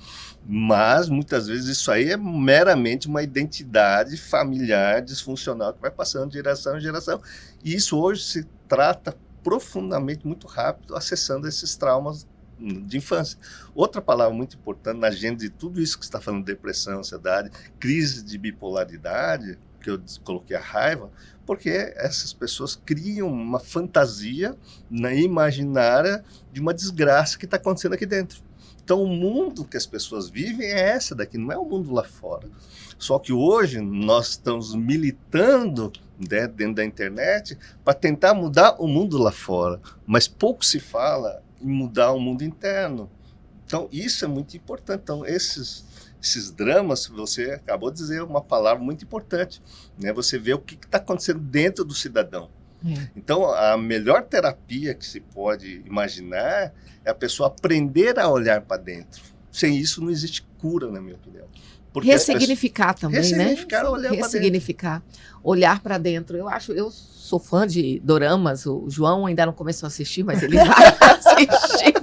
S3: Mas, muitas vezes, isso aí é meramente uma identidade familiar disfuncional que vai passando de geração em geração. E isso hoje se trata profundamente, muito rápido, acessando esses traumas de infância. Outra palavra muito importante na agenda de tudo isso que você está falando, depressão, ansiedade, crise de bipolaridade, que eu coloquei a raiva, porque essas pessoas criam uma fantasia imaginária de uma desgraça que está acontecendo aqui dentro. Então, o mundo que as pessoas vivem é essa daqui, não é o mundo lá fora. Só que hoje nós estamos militando, né, dentro da internet para tentar mudar o mundo lá fora, mas pouco se fala em mudar o mundo interno. Então, isso é muito importante. Então, esses dramas, você acabou de dizer uma palavra muito importante, né? Você vê o que está acontecendo dentro do cidadão. Então, a melhor terapia que se pode imaginar é a pessoa aprender a olhar para dentro. Sem isso, não existe cura, na minha opinião. Porque
S1: ressignificar também,
S3: ressignificar,
S1: né?
S3: Olhar
S1: ressignificar, olhar para dentro. Eu sou fã de doramas, o João ainda não começou a assistir, mas ele vai assistir.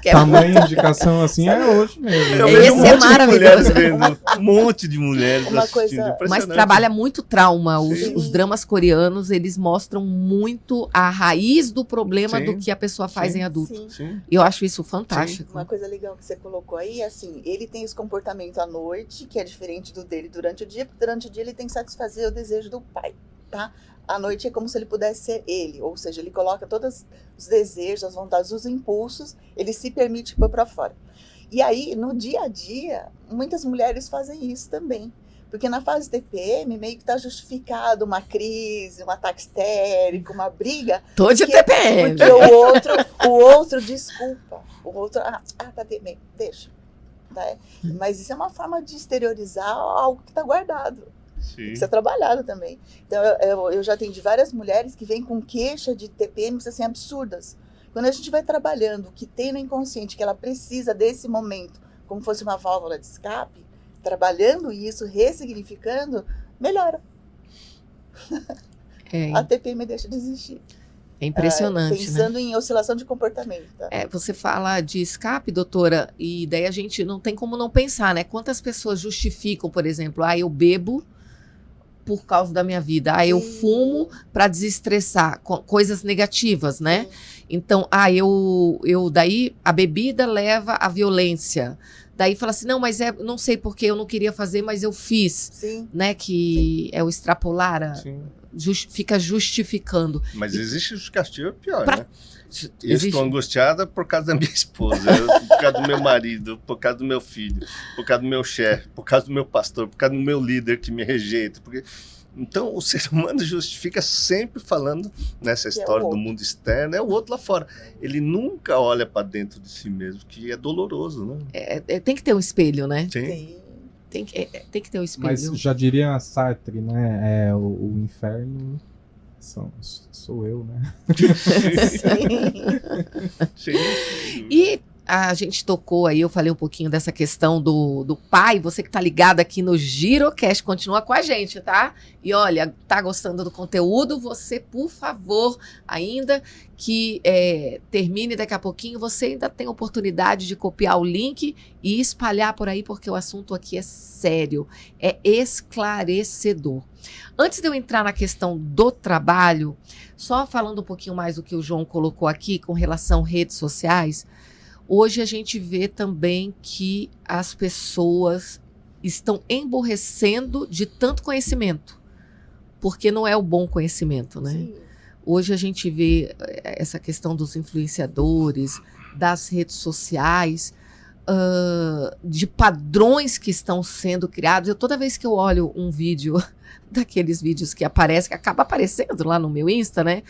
S2: Tamanha indicação assim é hoje mesmo.
S1: Esse é maravilhoso.
S3: Um monte de mulheres
S4: Uma coisa,
S1: mas trabalha muito trauma. Os dramas coreanos, eles mostram muito a raiz do problema do que a pessoa faz em adulto. E eu acho isso fantástico.
S4: Uma coisa legal que você colocou aí, assim, ele tem esse comportamento à noite, que é diferente do dele durante o dia, porque durante o dia ele tem que satisfazer o desejo do pai, tá? À noite é como se ele pudesse ser ele, ou seja, ele coloca todos os desejos, as vontades, os impulsos, ele se permite pôr para fora. E aí, no dia a dia, muitas mulheres fazem isso também. Porque na fase TPM, meio que está justificado uma crise, um ataque histérico, uma briga.
S1: Tô de TPM.
S4: Porque o outro desculpa. O outro, tá bem, deixa. Tá? Mas isso é uma forma de exteriorizar algo que está guardado. Tem que ser trabalhado também. Então, eu já atendi várias mulheres que vêm com queixa de TPMs assim, absurdas. Quando a gente vai trabalhando o que tem no inconsciente, que ela precisa desse momento, como fosse uma válvula de escape, trabalhando isso, ressignificando, melhora. A TPM deixa de existir.
S1: É impressionante,
S4: pensando em oscilação de comportamento. Tá?
S1: Você fala de escape, doutora, e daí a gente não tem como não pensar, né? Quantas pessoas justificam, por exemplo, eu bebo por causa da minha vida, eu fumo para desestressar, coisas negativas, né? Sim. Então, daí a bebida leva à violência. Daí fala assim, não, mas não sei porque eu não queria fazer, mas eu fiz. Sim. Né? Que é o extrapolar, fica justificando.
S3: Mas existe justificativa pior, né? Eu estou angustiada por causa da minha esposa, por causa do meu marido, por causa do meu filho, por causa do meu chefe, por causa do meu pastor, por causa do meu líder que me rejeita. Então, o ser humano justifica sempre falando nessa história do mundo externo, é o outro lá fora. Ele nunca olha para dentro de si mesmo, que é doloroso, né?
S1: Tem que ter um espelho, né?
S3: Sim.
S1: Tem que ter um espelho.
S2: Mas já diria Sartre, né? O inferno sou eu, né?
S3: Sim.
S1: E a gente tocou aí, eu falei um pouquinho dessa questão do pai. Você que tá ligado aqui no Girocast, continua com a gente, tá? E olha, tá gostando do conteúdo? Você, por favor, ainda que termine daqui a pouquinho, você ainda tem oportunidade de copiar o link e espalhar por aí, porque o assunto aqui é sério, é esclarecedor. Antes de eu entrar na questão do trabalho, só falando um pouquinho mais do que o João colocou aqui com relação às redes sociais, hoje a gente vê também que as pessoas estão emborrecendo de tanto conhecimento, porque não é o bom conhecimento, né? Sim. Hoje a gente vê essa questão dos influenciadores, das redes sociais, de padrões que estão sendo criados. Toda vez que eu olho um vídeo, daqueles vídeos que acaba aparecendo lá no meu Insta, né?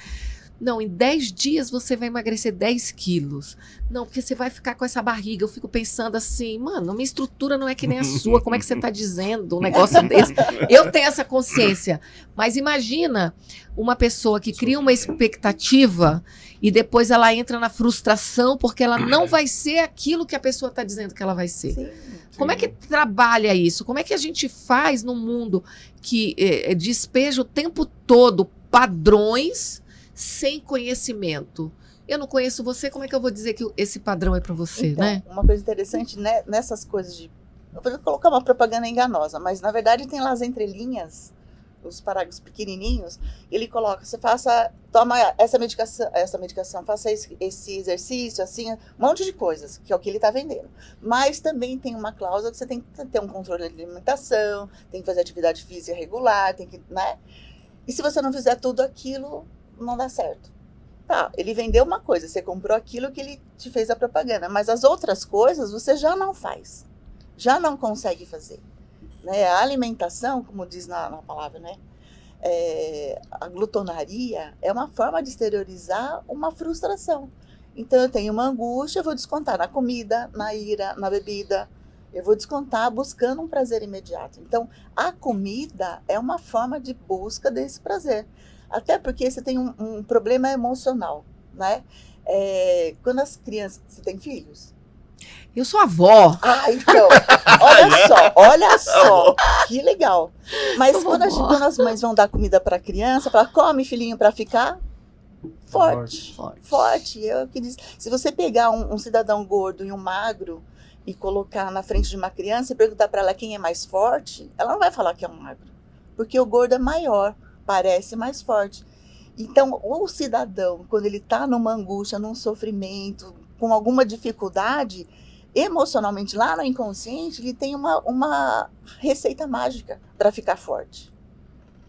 S1: Não, em 10 dias você vai emagrecer 10 quilos. Não, porque você vai ficar com essa barriga. Eu fico pensando assim, mano, minha estrutura não é que nem a sua. Como é que você tá dizendo um negócio desse? Eu tenho essa consciência. Mas imagina uma pessoa que cria uma expectativa e depois ela entra na frustração porque ela não vai ser aquilo que a pessoa tá dizendo que ela vai ser. Sim. Como é que trabalha isso? Como é que a gente faz num mundo que despeja o tempo todo padrões sem conhecimento? Eu não conheço você, como é que eu vou dizer que esse padrão é para você,
S4: então,
S1: né?
S4: Uma coisa interessante, né, nessas coisas de... Eu vou colocar uma propaganda enganosa, mas na verdade tem lá as entrelinhas os parágrafos pequenininhos, ele coloca, toma essa medicação, faça esse exercício, assim, um monte de coisas, que é o que ele está vendendo. Mas também tem uma cláusula que você tem que ter um controle de alimentação, tem que fazer atividade física regular, tem que, né? E se você não fizer tudo aquilo, não dá certo. Tá, ele vendeu uma coisa, você comprou aquilo que ele te fez a propaganda, mas as outras coisas você já não faz, já não consegue fazer. Né? A alimentação, como diz na palavra, né? A glutonaria é uma forma de exteriorizar uma frustração. Então eu tenho uma angústia, eu vou descontar na comida, na ira, na bebida, eu vou descontar buscando um prazer imediato. Então a comida é uma forma de busca desse prazer. Até porque você tem um problema emocional, né? Quando as crianças... Você tem filhos?
S1: Eu sou avó.
S4: Ah, então, olha só, que legal. Mas quando as mães vão dar comida para a criança, fala, come, filhinho, para ficar forte. Se você pegar um cidadão gordo e um magro e colocar na frente de uma criança e perguntar para ela quem é mais forte, ela não vai falar que é um magro, porque o gordo é maior, parece mais forte. Então, o cidadão, quando ele está numa angústia, num sofrimento, com alguma dificuldade, emocionalmente, lá no inconsciente, ele tem uma receita mágica para ficar forte.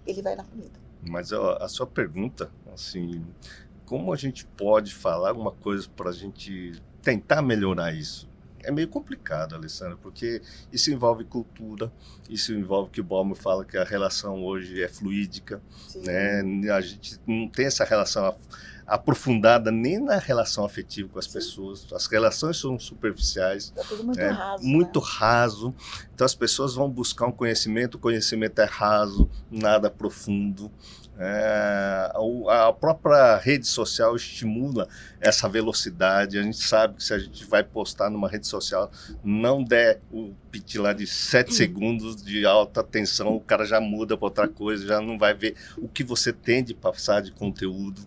S4: Ele vai na comida.
S3: Mas a sua pergunta, assim, como a gente pode falar alguma coisa para a gente tentar melhorar isso? É meio complicado, Alessandra, porque isso envolve cultura, isso envolve que o Balmer fala que a relação hoje é fluídica, né? A gente não tem essa relação aprofundada nem na relação afetiva com as pessoas, as relações são superficiais,
S4: é tudo muito raso,
S3: muito raso, então as pessoas vão buscar um conhecimento, o conhecimento é raso, nada profundo. A própria rede social estimula essa velocidade. A gente sabe que se a gente vai postar numa rede social, não der o pit lá de 7 segundos de alta tensão, o cara já muda para outra coisa, já não vai ver o que você tem de passar de conteúdo.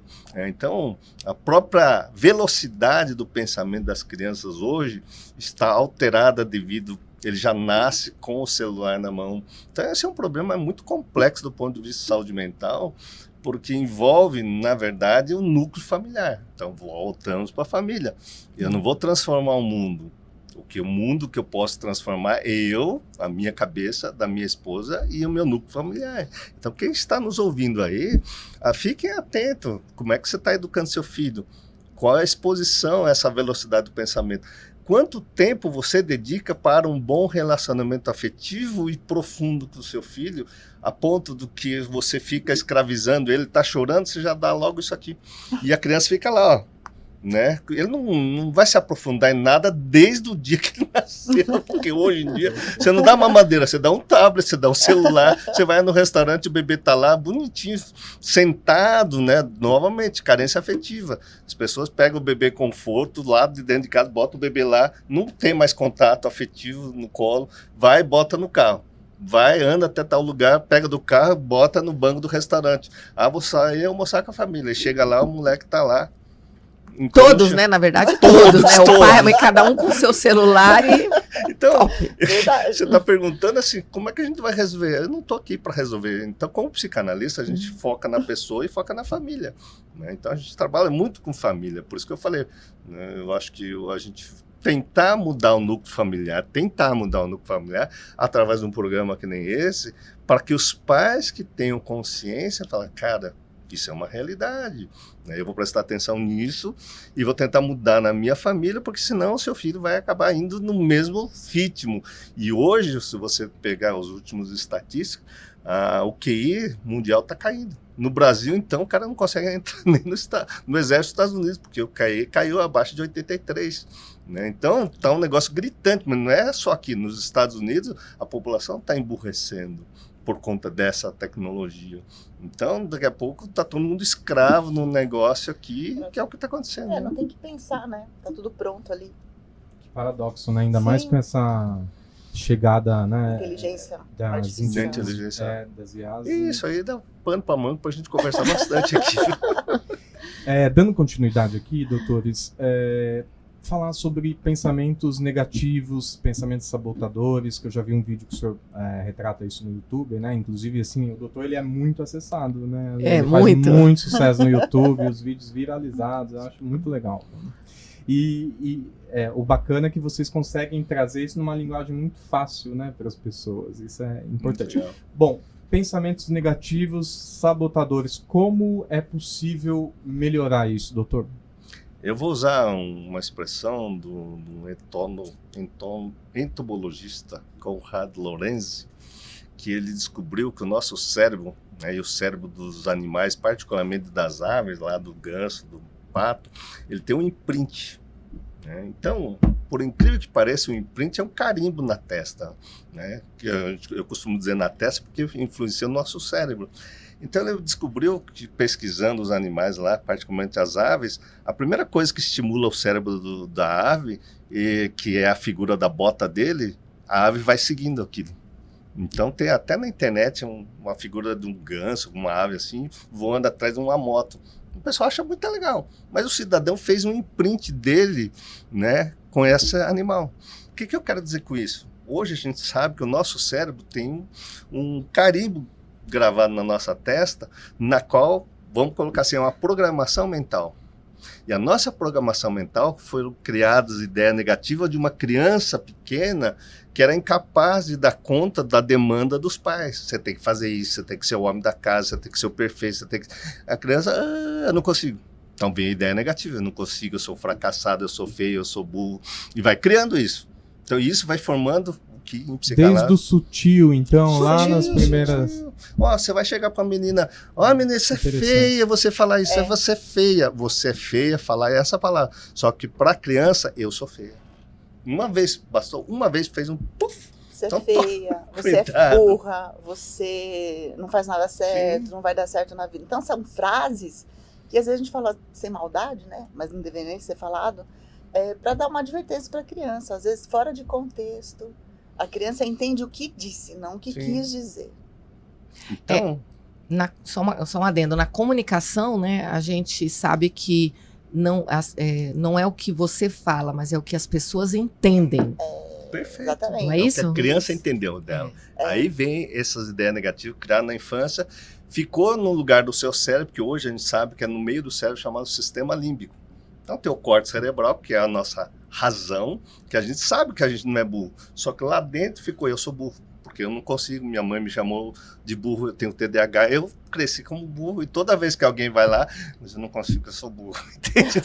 S3: Então, a própria velocidade do pensamento das crianças hoje está alterada devido ele já nasce com o celular na mão. Então, esse é um problema muito complexo do ponto de vista de saúde mental, porque envolve, na verdade, o núcleo familiar. Então, voltamos para a família. Eu não vou transformar o mundo. O mundo que eu posso transformar é eu, a minha cabeça, da minha esposa e o meu núcleo familiar. Então, quem está nos ouvindo aí, fiquem atentos. Como é que você está educando seu filho? Qual é a exposição a essa velocidade do pensamento? Quanto tempo você dedica para um bom relacionamento afetivo e profundo com o seu filho, a ponto do que você fica escravizando ele, está chorando, você já dá logo isso aqui. E a criança fica lá, ó, né? Ele não vai se aprofundar em nada desde o dia que ele nasceu, porque hoje em dia você não dá mamadeira, você dá um tablet, você dá um celular, você vai no restaurante, o bebê está lá bonitinho, sentado, né? Novamente, carência afetiva. As pessoas pegam o bebê conforto lá de dentro de casa, botam o bebê lá, não tem mais contato afetivo no colo, vai e bota no carro. Vai, anda até tal lugar, pega do carro, bota no banco do restaurante. Vou sair almoçar com a família. E chega lá, o moleque tá lá.
S1: Todos, né? Na verdade, todos, né? O pai, a mãe, cada um com o seu celular e...
S3: Então, você está perguntando assim, como é que a gente vai resolver? Eu não estou aqui para resolver. Então, como psicanalista, a gente foca na pessoa e foca na família. Né? Então, a gente trabalha muito com família. Por isso que eu falei, né? Eu acho que a gente tentar mudar o núcleo familiar através de um programa que nem esse, para que os pais que tenham consciência falem, cara, isso é uma realidade, né? Eu vou prestar atenção nisso e vou tentar mudar na minha família, porque senão o seu filho vai acabar indo no mesmo ritmo. E hoje, se você pegar os últimos estatísticos, o QI mundial está caindo. No Brasil, então, o cara não consegue entrar nem no exército dos Estados Unidos, porque o QI caiu abaixo de 83. Né? Então, está um negócio gritante, mas não é só aqui. Nos Estados Unidos, a população está emburrecendo por conta dessa tecnologia. Então, daqui a pouco está todo mundo escravo num negócio aqui, que é o que está acontecendo.
S4: Não tem que pensar, né? Tá tudo pronto ali.
S2: Que paradoxo, né? Ainda mais com essa chegada, né?
S4: Inteligência
S2: artificial. Das IAs.
S3: Isso aí dá pano para manga para a gente conversar bastante aqui.
S2: Dando continuidade aqui, doutores, falar sobre pensamentos negativos, pensamentos sabotadores, que eu já vi um vídeo que o senhor retrata isso no YouTube, né? Inclusive, assim, o doutor, ele é muito acessado, né? Ele faz muito sucesso no YouTube, os vídeos viralizados, eu acho muito legal. O bacana é que vocês conseguem trazer isso numa linguagem muito fácil, né, para as pessoas. Isso é importante. Bom, pensamentos negativos, sabotadores, como é possível melhorar isso, doutor?
S3: Eu vou usar uma expressão do entomologista Konrad Lorenz, que ele descobriu que o nosso cérebro, né, e o cérebro dos animais, particularmente das aves, lá do ganso, do pato, ele tem um imprint. Né? Então, por incrível que pareça, o imprint é um carimbo na testa. Né? Que eu costumo dizer na testa porque influencia o nosso cérebro. Então ele descobriu que, pesquisando os animais lá, particularmente as aves, a primeira coisa que estimula o cérebro da ave, que é a figura da bota dele, a ave vai seguindo aquilo. Então tem até na internet uma figura de um ganso, uma ave assim, voando atrás de uma moto. O pessoal acha muito legal, mas o cidadão fez um imprint dele, né, com esse animal. O que eu quero dizer com isso? Hoje a gente sabe que o nosso cérebro tem um carimbo gravado na nossa testa, na qual, vamos colocar assim, é uma programação mental. E a nossa programação mental foram criadas ideias negativas de uma criança pequena que era incapaz de dar conta da demanda dos pais. Você tem que fazer isso, você tem que ser o homem da casa, você tem que ser o perfeito, você tem que... A criança, eu não consigo. Então vem a ideia negativa, eu não consigo, eu sou fracassado, eu sou feio, eu sou burro. E vai criando isso. Então isso vai formando...
S2: Desde o sutil, então, lá nas primeiras...
S3: Ó, você vai chegar pra menina, ó, menina, você é feia, você falar isso, você é feia. Você é feia, falar essa palavra. Só que pra criança, eu sou feia. Uma vez, bastou uma vez, fez um puf.
S4: Você
S3: então,
S4: é feia, você é burra, você não faz nada certo, não vai dar certo na vida. Então são frases que às vezes a gente fala sem maldade, né? Mas não deveria nem ser falado, pra dar uma advertência pra criança, às vezes fora de contexto. A criança entende o que disse, não o que quis dizer.
S3: Então,
S1: só um adendo. Na comunicação, né, a gente sabe que não é o que você fala, mas é o que as pessoas entendem.
S3: Perfeito.
S1: Exatamente. Não é isso?
S3: O que a criança entendeu dela. Aí vem essas ideias negativas criadas na infância, ficou no lugar do seu cérebro, que hoje a gente sabe que é no meio do cérebro chamado sistema límbico. Então tem o córtex cerebral, que é a nossa razão, que a gente sabe que a gente não é burro. Só que lá dentro ficou, eu sou burro, porque eu não consigo, minha mãe me chamou de burro, eu tenho TDAH, eu cresci como burro, e toda vez que alguém vai lá, mas eu não consigo, eu sou burro, entende?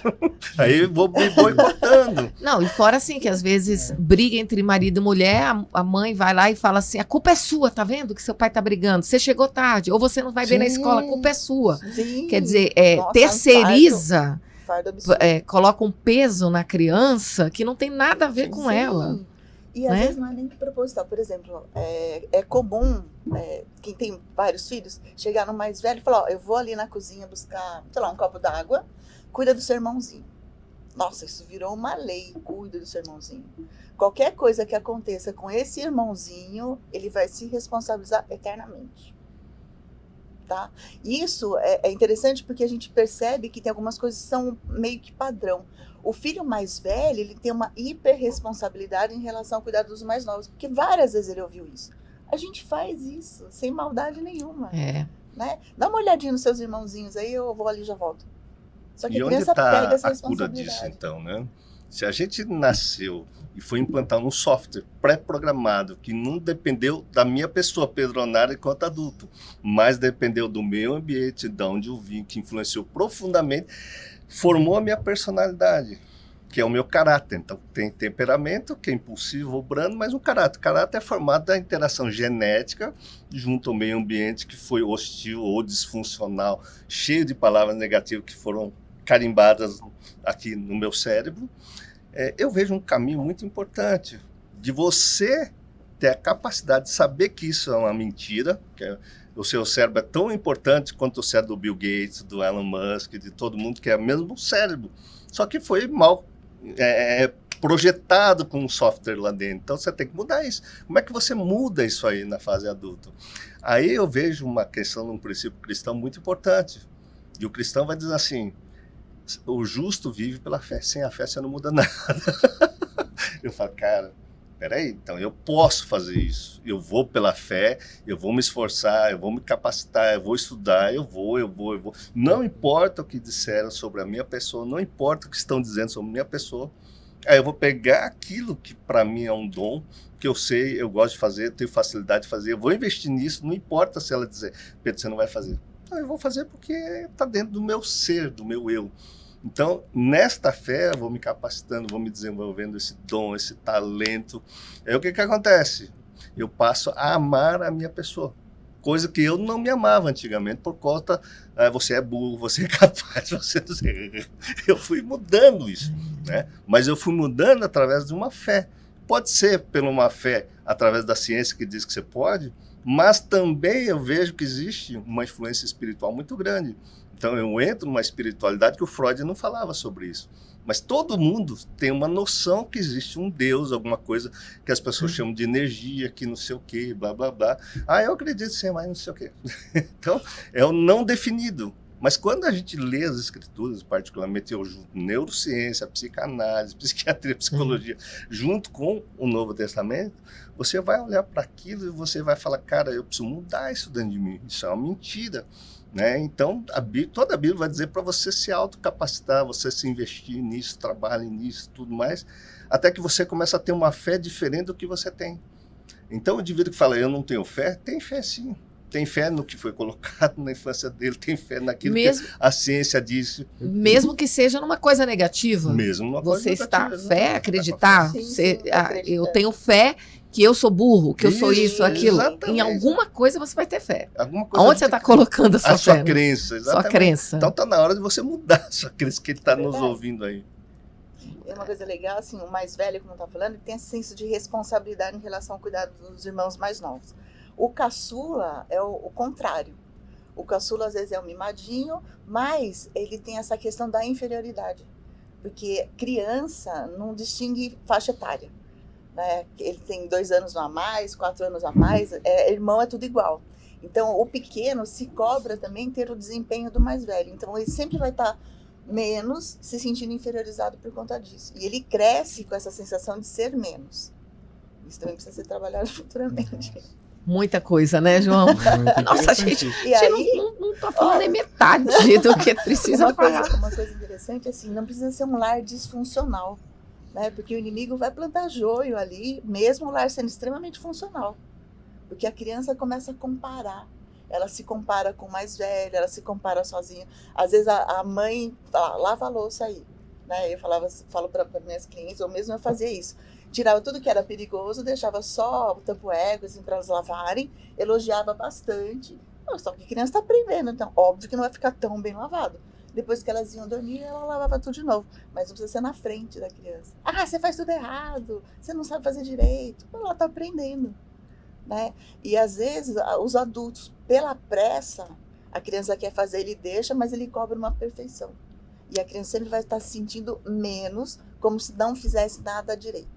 S3: Aí eu vou me boicotando.
S1: Não, e fora assim, que às vezes briga entre marido e mulher, a mãe vai lá e fala assim, a culpa é sua, tá vendo que seu pai tá brigando, você chegou tarde, ou você não vai bem na escola, a culpa é sua.
S4: Sim.
S1: Quer dizer, terceiriza... coloca um peso na criança que não tem nada a ver com ela.
S4: E às vezes não é nem proposital. Por exemplo, é comum quem tem vários filhos chegar no mais velho e falar, ó, eu vou ali na cozinha buscar, sei lá, um copo d'água, cuida do seu irmãozinho. Nossa, isso virou uma lei, cuida do seu irmãozinho. Qualquer coisa que aconteça com esse irmãozinho, ele vai se responsabilizar eternamente. Tá? Isso é interessante porque a gente percebe que tem algumas coisas que são meio que padrão. O filho mais velho, ele tem uma hiperresponsabilidade em relação ao cuidado dos mais novos, porque várias vezes ele ouviu isso. A gente faz isso sem maldade nenhuma. Né? Dá uma olhadinha nos seus irmãozinhos aí, eu vou ali e já volto. Só que
S3: e
S4: a
S3: onde
S4: criança pega essa
S3: está a
S4: responsabilidade.
S3: cura disso, então, né? Se a gente nasceu e foi implantar um software pré-programado que não dependeu da minha pessoa, Pedro Onara, enquanto adulto, mas dependeu do meio ambiente, de onde eu vim, que influenciou profundamente, formou a minha personalidade, que é o meu caráter. Então, tem temperamento, que é impulsivo ou brando, mas um caráter. O caráter é formado da interação genética junto ao meio ambiente que foi hostil ou disfuncional, cheio de palavras negativas que foram carimbadas aqui no meu cérebro. Eu vejo um caminho muito importante de você ter a capacidade de saber que isso é uma mentira, que o seu cérebro é tão importante quanto o cérebro do Bill Gates, do Elon Musk, de todo mundo, que é o mesmo cérebro, só que foi mal projetado com um software lá dentro. Então você tem que mudar isso. Como é que você muda isso aí na fase adulta? Aí eu vejo uma questão, um princípio cristão muito importante. E o cristão vai dizer assim, o justo vive pela fé, sem a fé você não muda nada. Eu falo, cara, peraí, então eu posso fazer isso, eu vou pela fé, eu vou me esforçar, eu vou me capacitar, eu vou estudar, eu vou. Não importa o que disseram sobre a minha pessoa, não importa o que estão dizendo sobre a minha pessoa, aí eu vou pegar aquilo que para mim é um dom, que eu sei, eu gosto de fazer, tenho facilidade de fazer, eu vou investir nisso, não importa se ela dizer, Pedro, você não vai fazer. Não, eu vou fazer porque está dentro do meu ser, do meu eu. Então, nesta fé, eu vou me capacitando, vou me desenvolvendo esse dom, esse talento. Aí o que acontece? Eu passo a amar a minha pessoa. Coisa que eu não me amava antigamente, por conta, você é burro, você é capaz, você não sei. Eu fui mudando isso, né? Mas eu fui mudando através de uma fé. Pode ser por uma fé através da ciência que diz que você pode, mas também eu vejo que existe uma influência espiritual muito grande. Então eu entro numa espiritualidade que o Freud não falava sobre isso. Mas todo mundo tem uma noção que existe um Deus, alguma coisa que as pessoas chamam de energia, que não sei o quê, blá, blá, blá. Eu acredito sim, mas não sei o quê. Então, é o não definido. Mas quando a gente lê as escrituras, particularmente eu junto neurociência, psicanálise, psiquiatria, psicologia, junto com o Novo Testamento, você vai olhar para aquilo e você vai falar, cara, eu preciso mudar isso dentro de mim. Isso é uma mentira. Né? Então, toda a Bíblia vai dizer para você se autocapacitar, você se investir nisso, trabalhe nisso, tudo mais, até que você começa a ter uma fé diferente do que você tem. Então, o indivíduo que fala, eu não tenho fé, tem fé sim. Tem fé no que foi colocado na infância dele, tem fé naquilo que a ciência disse.
S1: Mesmo que seja numa coisa negativa.
S3: Mesmo numa coisa
S1: negativa.
S3: Você está
S1: fé, acreditar.
S4: Sim,
S1: eu tenho fé que eu sou burro, que eu sou isso, aquilo.
S3: Exatamente.
S1: Em alguma coisa você vai ter fé.
S3: Coisa
S1: onde você está colocando a sua fé?
S3: Sua crença, exatamente.
S1: Sua crença.
S3: Então está na hora de você mudar a sua crença, que ele está nos ouvindo aí.
S4: É uma coisa legal, assim, o mais velho, como está falando, ele tem esse senso de responsabilidade em relação ao cuidado dos irmãos mais novos. O caçula é o contrário. O caçula, às vezes, é um mimadinho, mas ele tem essa questão da inferioridade. Porque criança não distingue faixa etária. Né? Ele tem 2 anos a mais, 4 anos a mais, irmão é tudo igual. Então, o pequeno se cobra também ter o desempenho do mais velho. Então, ele sempre vai estar menos se sentindo inferiorizado por conta disso. E ele cresce com essa sensação de ser menos. Isso também precisa ser trabalhado futuramente.
S1: Muita coisa, né, João? Nossa, a gente não tá falando nem metade do que precisa falar.
S4: Uma coisa interessante, assim, não precisa ser um lar disfuncional. Né? Porque o inimigo vai plantar joio ali, mesmo o lar sendo extremamente funcional. Porque a criança começa a comparar. Ela se compara com o mais velho, ela se compara sozinha. Às vezes a mãe fala, lava a louça aí. Né? Eu falo para minhas clientes, ou mesmo eu fazia isso. Tirava tudo que era perigoso, deixava só o tampo-égua assim, para elas lavarem, elogiava bastante. Só que a criança está aprendendo, então óbvio que não vai ficar tão bem lavado. Depois que elas iam dormir, ela lavava tudo de novo. Mas não precisa ser na frente da criança. Você faz tudo errado, você não sabe fazer direito. Ela está aprendendo. Né? E às vezes, os adultos, pela pressa, a criança quer fazer, ele deixa, mas ele cobra uma perfeição. E a criança sempre vai estar se sentindo menos, como se não fizesse nada direito.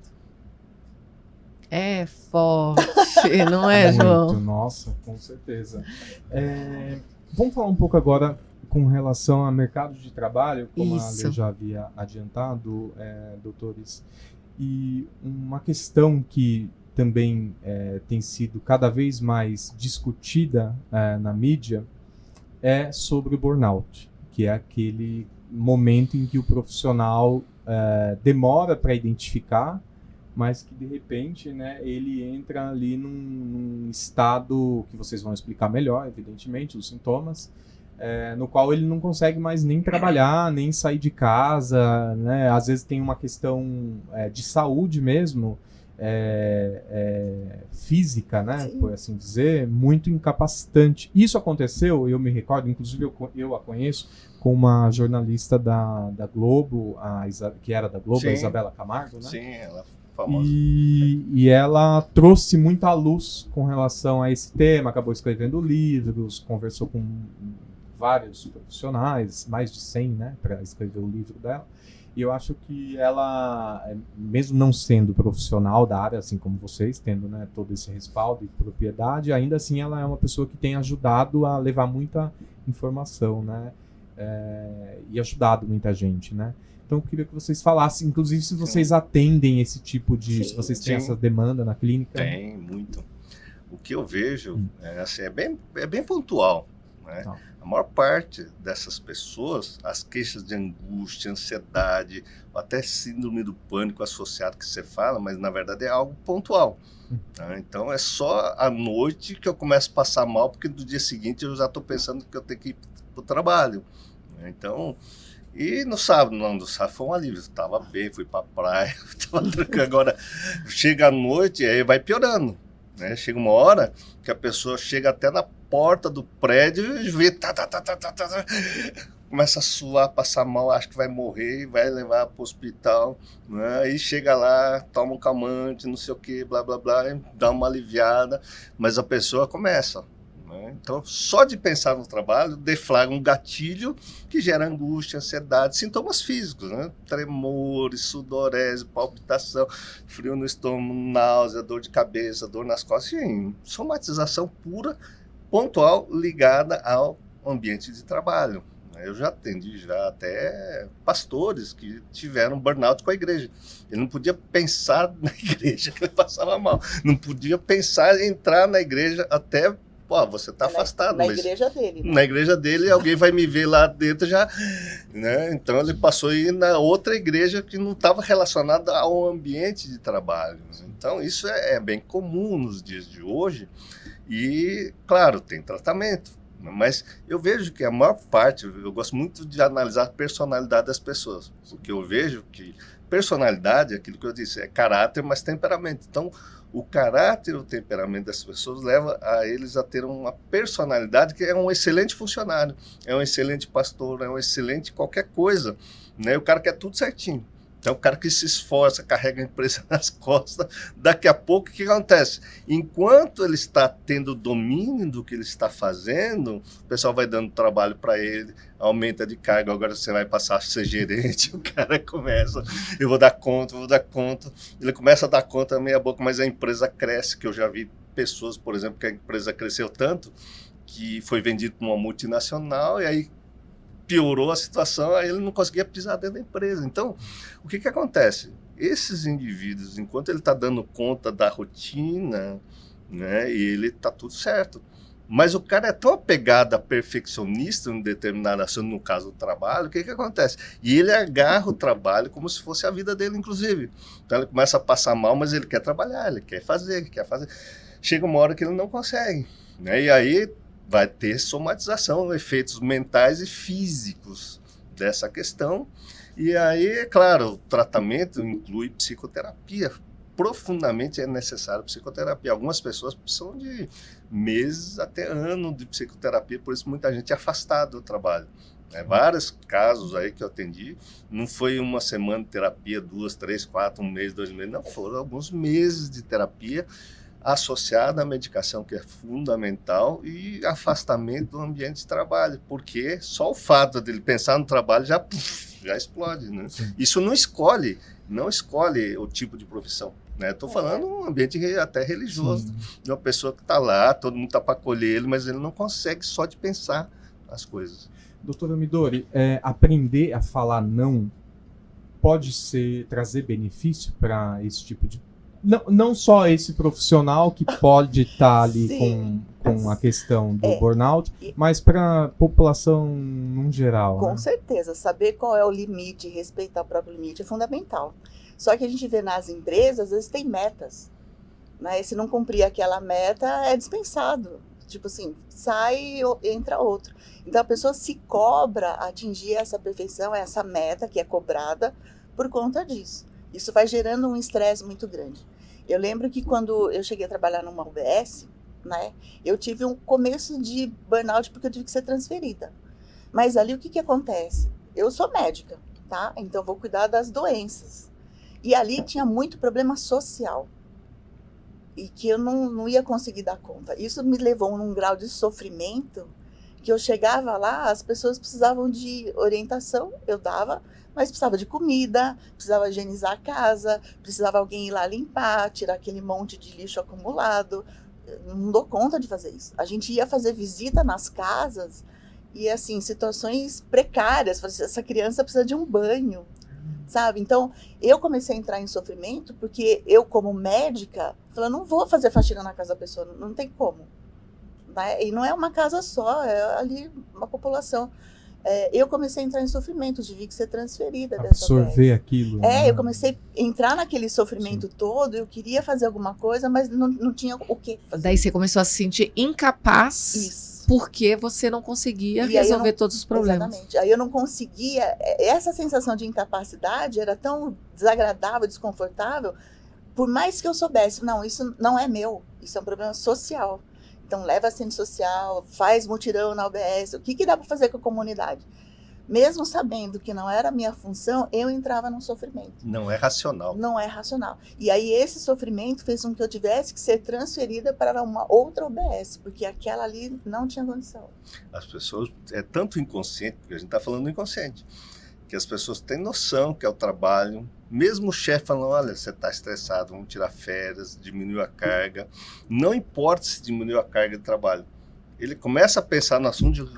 S1: É forte, não é, João?
S2: Muito, nossa, com certeza. Vamos falar um pouco agora com relação ao mercado de trabalho, como a Lê já havia adiantado, doutores. E uma questão que também tem sido cada vez mais discutida na mídia é sobre o burnout, que é aquele momento em que o profissional demora para identificar, mas que de repente, né, ele entra ali num estado que vocês vão explicar melhor, evidentemente, os sintomas, no qual ele não consegue mais nem trabalhar, nem sair de casa, né? Às vezes tem uma questão de saúde mesmo, física, né, por assim dizer, muito incapacitante. Isso aconteceu, eu me recordo, inclusive eu a conheço, com uma jornalista da Globo, que era da Globo, a Isabela Camargo, né?
S3: Sim, ela famosa.
S2: E ela trouxe muita luz com relação a esse tema, acabou escrevendo livros, conversou com vários profissionais, mais de 100, né, para escrever o livro dela. E eu acho que ela, mesmo não sendo profissional da área, assim como vocês, tendo, né, todo esse respaldo e propriedade, ainda assim ela é uma pessoa que tem ajudado a levar muita informação, né? e ajudado muita gente, né? Então eu queria que vocês falassem, inclusive se vocês atendem esse tipo de... se vocês têm essa demanda na clínica.
S3: Tem, muito. O que eu vejo assim, é bem pontual, né?
S2: Tá.
S3: A maior parte dessas pessoas, as queixas de angústia, ansiedade, ou até síndrome do pânico associado que você fala, mas na verdade é algo pontual. Tá? Então é só à noite que eu começo a passar mal, porque no dia seguinte eu já estou pensando que eu tenho que ir para o trabalho. Né? Então, e no sábado, não, no sábado foi um alívio, estava bem, fui para a praia, estava tranquilo. Agora, chega à noite e aí vai piorando. Né? Chega uma hora que a pessoa chega até na porta do prédio e vê, começa a suar, passar mal, acha que vai morrer, vai levar para o hospital, né? Aí chega lá, toma um calmante, não sei o que, blá, blá, blá, dá uma aliviada, mas a pessoa começa. Né? Então, só de pensar no trabalho, deflagra um gatilho que gera angústia, ansiedade, sintomas físicos, né? Tremores, sudorese, palpitação, frio no estômago, náusea, dor de cabeça, dor nas costas, enfim, somatização pura, pontual, ligada ao ambiente de trabalho. Eu já atendi até pastores que tiveram burnout com a igreja. Ele não podia pensar na igreja, que ele passava mal. Não podia pensar em entrar na igreja até... Pô, você está afastado.
S4: Na igreja dele. Né?
S3: Na igreja dele, alguém vai me ver lá dentro já. Né? Então, ele passou a ir na outra igreja que não estava relacionada ao ambiente de trabalho. Então, isso é bem comum nos dias de hoje. E, claro, tem tratamento. Mas eu vejo que a maior parte, eu gosto muito de analisar a personalidade das pessoas. Porque eu vejo que personalidade, aquilo que eu disse, é caráter, mas temperamento. Então, o caráter e o temperamento das pessoas leva a eles a ter uma personalidade que é um excelente funcionário, é um excelente pastor, é um excelente qualquer coisa. Né? O cara quer tudo certinho. Então, o cara que se esforça, carrega a empresa nas costas, daqui a pouco o que acontece? Enquanto ele está tendo domínio do que ele está fazendo, o pessoal vai dando trabalho para ele, aumenta de carga, agora você vai passar a ser gerente, o cara começa, eu vou dar conta, ele começa a dar conta meia boca, mas a empresa cresce, que eu já vi pessoas, por exemplo, que a empresa cresceu tanto, que foi vendido para uma multinacional, e aí piorou a situação, aí ele não conseguia pisar dentro da empresa. Então, o que acontece? Esses indivíduos, enquanto ele está dando conta da rotina, né, e ele está tudo certo. Mas o cara é tão apegado a perfeccionista em determinada ação, no caso do trabalho, o que acontece? E ele agarra o trabalho como se fosse a vida dele, inclusive. Então ele começa a passar mal, mas ele quer trabalhar, ele quer fazer. Chega uma hora que ele não consegue. Né? E aí vai ter somatização, efeitos mentais e físicos dessa questão. E aí, é claro, o tratamento inclui psicoterapia. Profundamente é necessário psicoterapia. Algumas pessoas precisam de meses até anos de psicoterapia, por isso muita gente é afastada do trabalho. Vários casos aí que eu atendi, não foi uma semana de terapia, 2, 3, 4, um mês, 2 meses, não, foram alguns meses de terapia associada à medicação, que é fundamental, e afastamento do ambiente de trabalho, porque só o fato dele pensar no trabalho já explode. Né? Isso não escolhe o tipo de profissão. Estou falando um ambiente até religioso, de uma pessoa que está lá, todo mundo está para acolher ele, mas ele não consegue só de pensar as coisas.
S2: Doutora Midori, aprender a falar não pode trazer benefício para esse tipo de... Não só esse profissional que pode estar ali com a questão do burnout, mas para a população no geral.
S4: Com certeza, saber qual é o limite, respeitar o próprio limite é fundamental. Só que a gente vê nas empresas, às vezes tem metas. Né? E se não cumprir aquela meta, é dispensado. Tipo assim, sai, entra outro. Então a pessoa se cobra atingir essa perfeição, essa meta que é cobrada por conta disso. Isso vai gerando um estresse muito grande. Eu lembro que quando eu cheguei a trabalhar numa UBS, né, eu tive um começo de burnout porque eu tive que ser transferida. Mas ali o que acontece? Eu sou médica, tá? Então vou cuidar das doenças. E ali tinha muito problema social. E que eu não ia conseguir dar conta. Isso me levou num grau de sofrimento que eu chegava lá, as pessoas precisavam de orientação, eu dava, mas precisava de comida, precisava higienizar a casa, precisava alguém ir lá limpar, tirar aquele monte de lixo acumulado. Eu não dou conta de fazer isso. A gente ia fazer visita nas casas E assim, situações precárias, essa criança precisa de um banho, sabe? Então, eu comecei a entrar em sofrimento porque eu, como médica, falei, não vou fazer faxina na casa da pessoa, não tem como. Né? E não é uma casa só, é ali uma população. Eu comecei a entrar em sofrimento, tive que ser transferida dessa
S2: absorver
S4: vez.
S2: aquilo. Né?
S4: Eu comecei a entrar naquele sofrimento todo, eu queria fazer alguma coisa, mas não tinha o que fazer.
S1: Daí você começou a se sentir incapaz.
S4: Isso.
S1: Porque você não conseguia resolver todos os problemas.
S4: Exatamente. Aí eu não conseguia. Essa sensação de incapacidade era tão desagradável, desconfortável, por mais que eu soubesse, não, isso não é meu, isso é um problema social. Então leva a assistente social, faz mutirão na UBS, o que dá para fazer com a comunidade? Mesmo sabendo que não era a minha função, eu entrava num sofrimento.
S3: Não é racional.
S4: Não é racional. E aí esse sofrimento fez com que eu tivesse que ser transferida para uma outra UBS, porque aquela ali não tinha condição.
S3: As pessoas, é tanto inconsciente, porque a gente está falando do inconsciente, que as pessoas têm noção que é o trabalho, mesmo o chefe falando, olha, você está estressado, vamos tirar férias, diminuir a carga, não importa se diminuiu a carga de trabalho. Ele começa a pensar no assunto,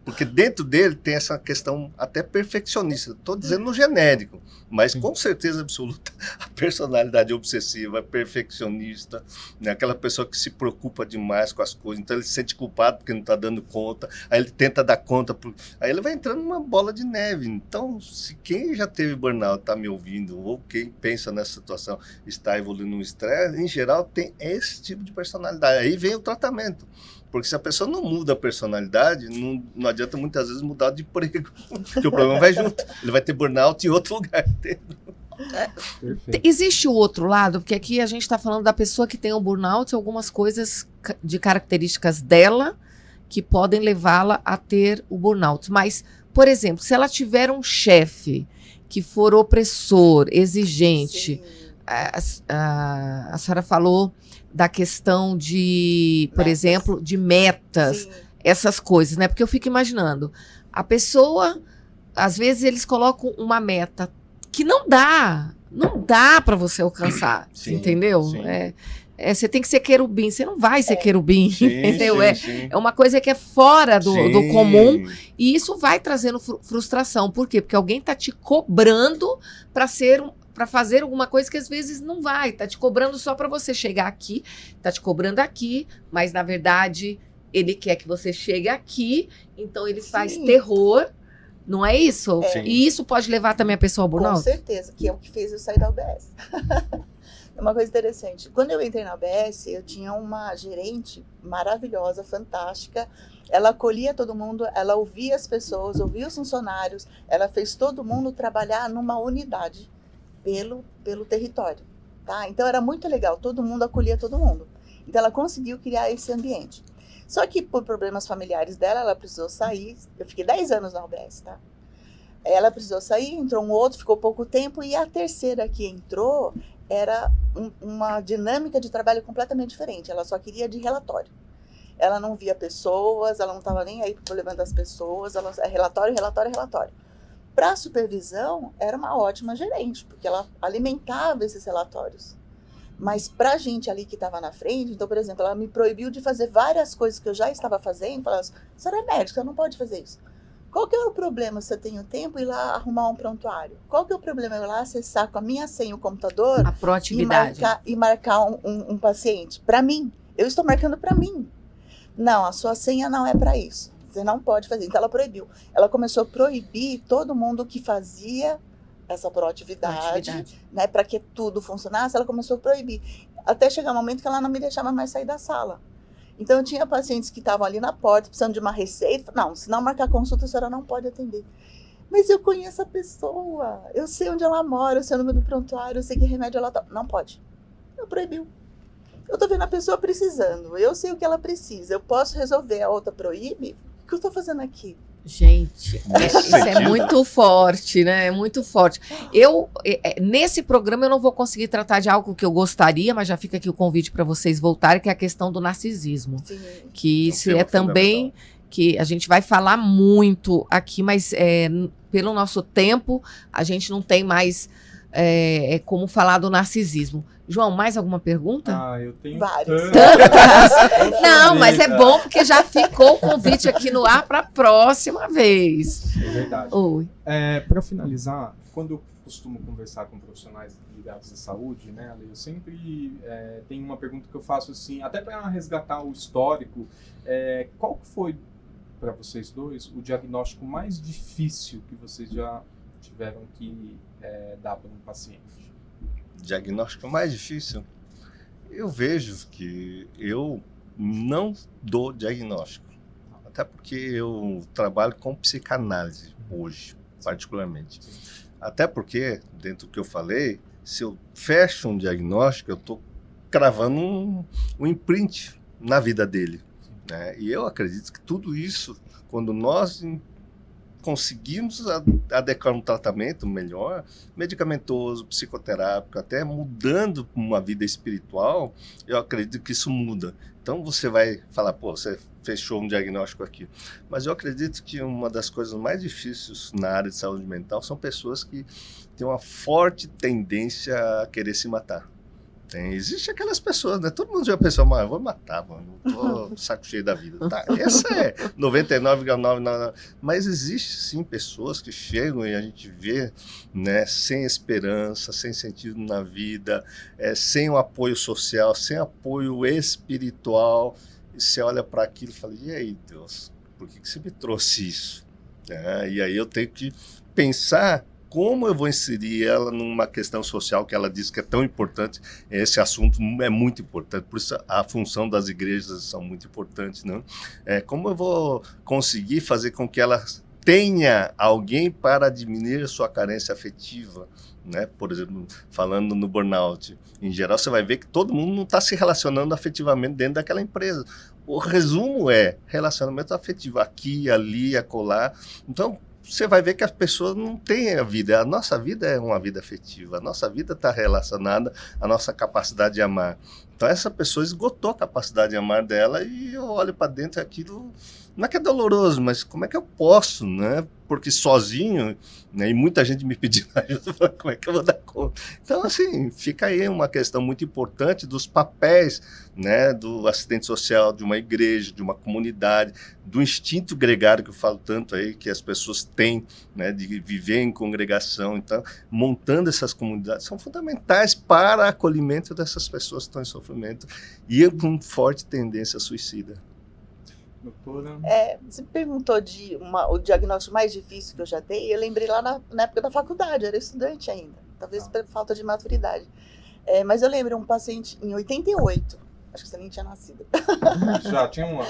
S3: porque dentro dele tem essa questão até perfeccionista. Estou dizendo no genérico, mas com certeza absoluta, a personalidade obsessiva, perfeccionista, né? Aquela pessoa que se preocupa demais com as coisas, então ele se sente culpado porque não está dando conta, aí ele tenta dar conta, aí ele vai entrando numa bola de neve. Então, se quem já teve burnout está me ouvindo, ou quem pensa nessa situação está evoluindo no estresse, em geral tem esse tipo de personalidade. Aí vem o tratamento. Porque se a pessoa não muda a personalidade, não adianta muitas vezes mudar de emprego, porque o problema vai junto. Ele vai ter burnout em outro lugar.
S1: Existe o outro lado, porque aqui a gente está falando da pessoa que tem um burnout, algumas coisas de características dela que podem levá-la a ter o burnout. Mas, por exemplo, se ela tiver um chefe que for opressor, exigente, a senhora falou da questão de, por exemplo, de metas, sim, essas coisas, né? Porque eu fico imaginando, a pessoa, às vezes eles colocam uma meta que não dá para você alcançar, sim, entendeu? Sim. Você tem que ser querubim, você não vai ser querubim, sim, entendeu? Sim. É uma coisa que é fora do comum, e isso vai trazendo frustração. Por quê? Porque alguém está te cobrando para fazer alguma coisa que às vezes não vai, tá te cobrando só para você chegar aqui, tá te cobrando aqui, mas na verdade ele quer que você chegue aqui, então ele faz terror, não é isso? E isso pode levar também a pessoa ao burnout?
S4: Com certeza, que é o que fez eu sair da UBS. É uma coisa interessante, quando eu entrei na UBS, eu tinha uma gerente maravilhosa, fantástica, ela acolhia todo mundo, ela ouvia as pessoas, ouvia os funcionários, ela fez todo mundo trabalhar numa unidade, pelo território, tá? Então era muito legal, todo mundo acolhia todo mundo. Então ela conseguiu criar esse ambiente. Só que por problemas familiares dela, ela precisou sair. Eu fiquei 10 anos na UBS, tá? Ela precisou sair, entrou um outro, ficou pouco tempo, e a terceira que entrou era uma dinâmica de trabalho completamente diferente. Ela só queria de relatório. Ela não via pessoas, ela não estava nem aí para o problema das pessoas, ela relatório. Para a supervisão, era uma ótima gerente, porque ela alimentava esses relatórios. Mas para a gente ali que estava na frente, então, por exemplo, ela me proibiu de fazer várias coisas que eu já estava fazendo. Falava assim, você é médica, não pode fazer isso. Qual que é o problema se eu tenho tempo e ir lá arrumar um prontuário? Qual que é o problema eu ir lá acessar com a minha senha o computador
S1: a proatividade
S4: e marcar um paciente? Para mim, eu estou marcando para mim. Não, a sua senha não é para isso. Você não pode fazer. Então ela proibiu. Ela começou a proibir todo mundo que fazia essa proatividade. Né, para que tudo funcionasse, ela começou a proibir. Até chegar um momento que ela não me deixava mais sair da sala. Então eu tinha pacientes que estavam ali na porta, precisando de uma receita. Não, se não marcar consulta, a senhora não pode atender. Mas eu conheço a pessoa, eu sei onde ela mora, eu sei o número do prontuário, eu sei que remédio ela tá. Não pode. Eu proibiu. Eu tô vendo a pessoa precisando, eu sei o que ela precisa, eu posso resolver, a outra proíbe. O que eu estou fazendo aqui?
S1: Gente, isso é muito forte, né? É muito forte. Nesse programa, eu não vou conseguir tratar de algo que eu gostaria, mas já fica aqui o convite para vocês voltarem, que é a questão do narcisismo. Sim. Que isso é também, que a gente vai falar muito aqui, mas pelo nosso tempo, a gente não tem mais como falar do narcisismo. João, mais alguma pergunta?
S2: Eu tenho
S4: Vários.
S1: Tantas. Não, mas é bom porque já ficou o convite aqui no ar para a próxima vez.
S2: É verdade.
S1: Oi.
S2: Para finalizar, quando eu costumo conversar com profissionais ligados à saúde, né, Ale, eu sempre tenho uma pergunta que eu faço assim, até para resgatar o histórico, qual foi para vocês dois o diagnóstico mais difícil que vocês já tiveram que dar para um paciente?
S3: Diagnóstico mais difícil? Eu vejo que eu não dou diagnóstico, até porque eu trabalho com psicanálise hoje, particularmente. Até porque, dentro do que eu falei, se eu fecho um diagnóstico, eu estou cravando um imprint na vida dele, né? E eu acredito que tudo isso, quando nós conseguimos adequar um tratamento melhor, medicamentoso, psicoterápico, até mudando uma vida espiritual, eu acredito que isso muda. Então você vai falar, pô, você fechou um diagnóstico aqui. Mas eu acredito que uma das coisas mais difíceis na área de saúde mental são pessoas que têm uma forte tendência a querer se matar. Existe aquelas pessoas, né? Todo mundo já pensou, mas eu vou matar, mano. Tô saco cheio da vida. Tá, essa é 99,999. Mas existe sim pessoas que chegam e a gente vê, né, sem esperança, sem sentido na vida, sem o apoio social, sem apoio espiritual. E você olha para aquilo e fala, e aí, Deus, por que você me trouxe isso? E aí eu tenho que pensar como eu vou inserir ela numa questão social que ela diz que é tão importante. Esse assunto é muito importante, por isso a função das igrejas são muito importantes, né? Como eu vou conseguir fazer com que ela tenha alguém para diminuir a sua carência afetiva, né? Por exemplo, falando no burnout, em geral você vai ver que todo mundo não está se relacionando afetivamente dentro daquela empresa. O resumo é relacionamento afetivo, aqui, ali, acolá. Então, você vai ver que as pessoas não têm a vida. A nossa vida é uma vida afetiva. A nossa vida está relacionada à nossa capacidade de amar. Então, essa pessoa esgotou a capacidade de amar dela e eu olho para dentro e aquilo... Não é que é doloroso, mas como é que eu posso, né? Porque sozinho, né? E muita gente me pedindo ajuda, como é que eu vou dar conta? Então, assim, fica aí uma questão muito importante dos papéis, né? Do assistente social, de uma igreja, de uma comunidade, do instinto gregário que eu falo tanto aí, que as pessoas têm, né? De viver em congregação. Então, montando essas comunidades são fundamentais para o acolhimento dessas pessoas que estão em sofrimento e com forte tendência suicida.
S2: Doutora?
S4: Você perguntou o diagnóstico mais difícil que eu já dei. Eu lembrei lá na época da faculdade, eu era estudante ainda, talvez por falta de maturidade. Mas eu lembro um paciente em 88, acho que você nem tinha nascido.
S2: Já tinha um ano.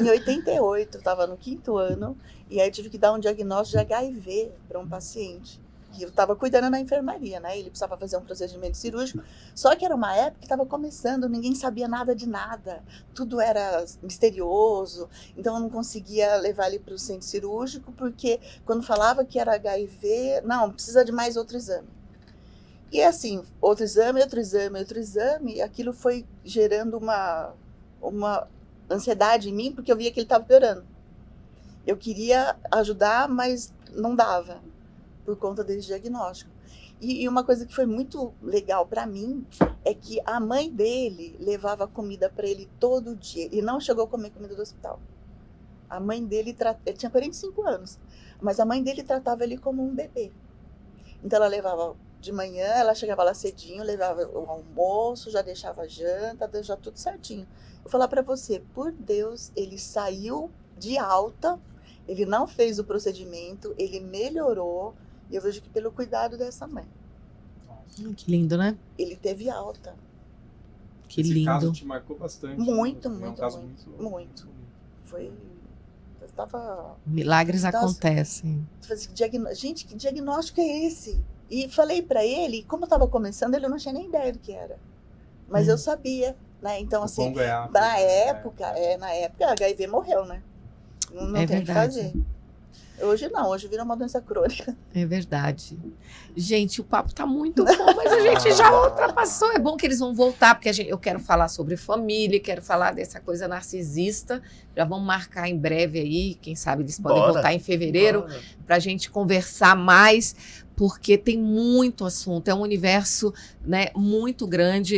S4: Em 88, eu estava no 5º ano, e aí eu tive que dar um diagnóstico de HIV para um paciente. E eu estava cuidando na enfermaria, né? Ele precisava fazer um procedimento cirúrgico. Só que era uma época que estava começando, ninguém sabia nada de nada. Tudo era misterioso. Então eu não conseguia levar ele para o centro cirúrgico, porque quando falava que era HIV, não, precisa de mais outro exame. E assim, outro exame, e aquilo foi gerando uma ansiedade em mim, porque eu via que ele estava piorando. Eu queria ajudar, mas não dava, por conta desse diagnóstico. E uma coisa que foi muito legal para mim é que a mãe dele levava comida para ele todo dia. Ele não chegou a comer comida do hospital. A mãe dele, ele tinha 45 anos, mas a mãe dele tratava ele como um bebê. Então ela levava de manhã, ela chegava lá cedinho, levava o almoço, já deixava a janta, já tudo certinho. Vou falar para você, por Deus, ele saiu de alta, ele não fez o procedimento, ele melhorou. E eu vejo que pelo cuidado dessa mãe.
S1: Que lindo, né?
S4: Ele teve alta.
S1: Que
S2: Esse
S1: lindo.
S2: caso te marcou bastante.
S4: Muito,
S2: né?
S4: muito,
S2: É um caso
S4: muito. Foi... Eu tava...
S1: Milagres acontecem.
S4: Gente, que diagnóstico é esse? E falei pra ele, como eu tava começando, ele não tinha nem ideia do que era. Mas eu sabia, né? Então, assim, na época, a HIV morreu, né? Não tem o que fazer. Hoje não, hoje vira uma doença crônica.
S1: É verdade. Gente, o papo tá muito bom, mas a gente já ultrapassou. É bom que eles vão voltar, porque eu quero falar sobre família, quero falar dessa coisa narcisista. Já vamos marcar em breve aí, quem sabe eles podem voltar em fevereiro, para a gente conversar mais, porque tem muito assunto. É um universo, né, muito grande,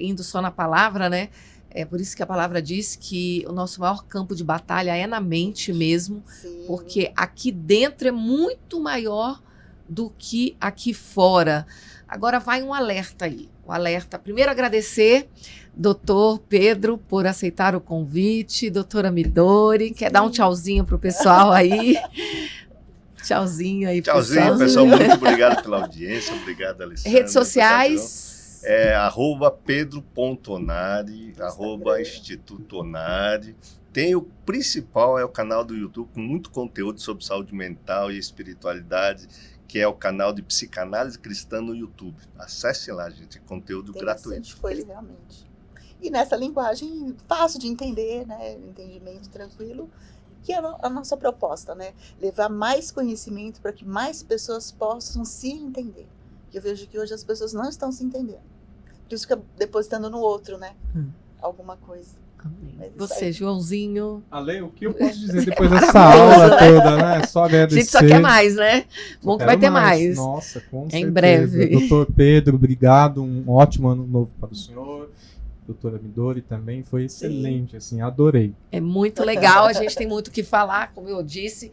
S1: indo só na palavra, né? É por isso que a palavra diz que o nosso maior campo de batalha é na mente mesmo,
S4: Sim.
S1: porque aqui dentro é muito maior do que aqui fora. Agora vai um alerta aí, um alerta. Primeiro agradecer, doutor Pedro, por aceitar o convite, doutora Midori, quer dar um tchauzinho pro pessoal aí? Tchauzinho aí,
S3: tchauzinho, pessoal. Muito obrigado pela audiência, obrigado, Alessandra.
S1: Redes sociais...
S3: @pedro.onari, @Instituto Onari. Tem o principal, é o canal do YouTube com muito conteúdo sobre saúde mental e espiritualidade, que é o canal de Psicanálise Cristã no YouTube. Acesse lá, gente, conteúdo gratuito.
S4: Foi ele realmente. E nessa linguagem fácil de entender, né, entendimento tranquilo, que é a nossa proposta, né, levar mais conhecimento para que mais pessoas possam se entender. Eu vejo que hoje as pessoas não estão se entendendo. Por isso fica depositando no outro, né? Alguma coisa.
S1: Amém. Você, Joãozinho.
S2: Ale, o que eu posso dizer depois dessa aula toda, né? Só agradecer.
S1: A gente só quer mais, né? Bom que vai ter mais.
S2: Nossa, com certeza.
S1: Em breve.
S2: Doutor Pedro, obrigado. Um ótimo ano novo para o senhor. Doutora Midori também. Foi excelente, assim, adorei.
S1: É muito legal. A gente tem muito o que falar, como eu disse.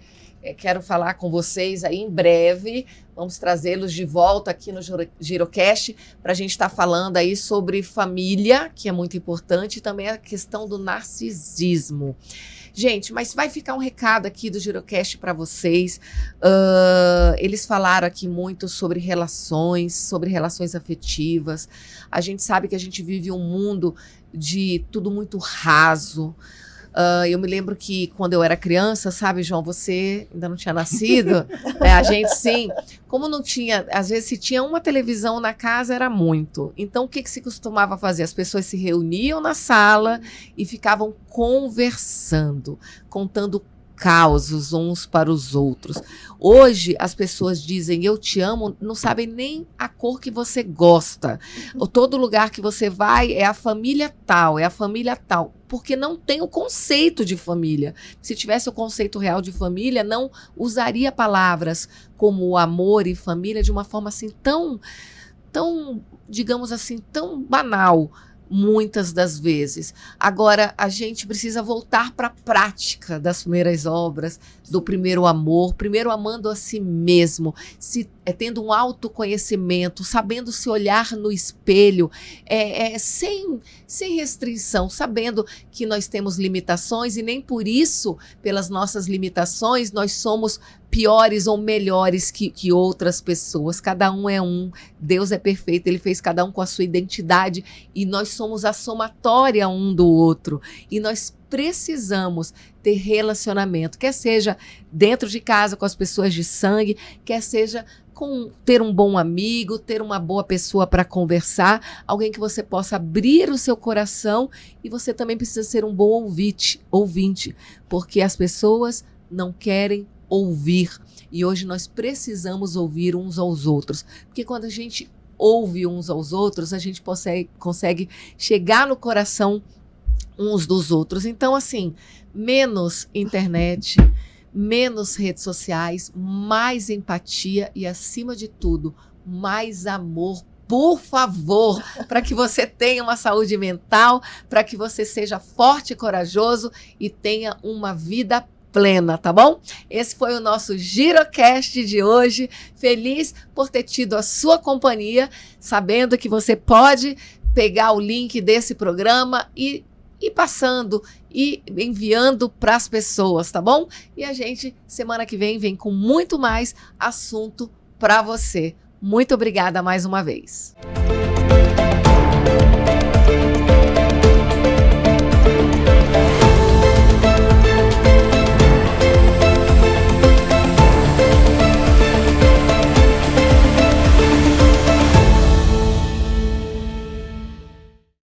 S1: Quero falar com vocês aí em breve. Vamos trazê-los de volta aqui no Girocast para a gente estar falando aí sobre família, que é muito importante, e também a questão do narcisismo. Gente, mas vai ficar um recado aqui do Girocast para vocês. Eles falaram aqui muito sobre relações afetivas. A gente sabe que a gente vive um mundo de tudo muito raso. Eu me lembro que quando eu era criança, sabe, João, você ainda não tinha nascido, né? A gente sim, como não tinha, às vezes se tinha uma televisão na casa era muito. Então o que se costumava fazer? As pessoas se reuniam na sala e ficavam conversando, contando causos uns para os outros. Hoje as pessoas dizem eu te amo, não sabem nem a cor que você gosta. Todo lugar que você vai é a família tal, porque não tem o conceito de família. Se tivesse o conceito real de família, não usaria palavras como amor e família de uma forma assim tão, digamos assim, tão banal. Muitas das vezes. Agora, a gente precisa voltar para a prática das primeiras obras, do primeiro amor, primeiro amando a si mesmo, tendo um autoconhecimento, sabendo se olhar no espelho, sem restrição, sabendo que nós temos limitações e nem por isso, pelas nossas limitações, nós somos piores ou melhores que outras pessoas. Cada um é um. Deus é perfeito, ele fez cada um com a sua identidade e nós somos a somatória um do outro. E nós precisamos ter relacionamento, quer seja dentro de casa com as pessoas de sangue, quer seja ter um bom amigo, ter uma boa pessoa para conversar, alguém que você possa abrir o seu coração, e você também precisa ser um bom ouvinte, porque as pessoas não querem ouvir, e hoje nós precisamos ouvir uns aos outros, porque quando a gente ouve uns aos outros, a gente consegue chegar no coração uns dos outros. Então, assim, menos internet, menos redes sociais, mais empatia e, acima de tudo, mais amor, por favor, para que você tenha uma saúde mental, para que você seja forte e corajoso e tenha uma vida plena, tá bom? Esse foi o nosso Girocast de hoje. Feliz por ter tido a sua companhia, sabendo que você pode pegar o link desse programa e ir passando e enviando para as pessoas, tá bom? E a gente, semana que vem com muito mais assunto para você. Muito obrigada mais uma vez.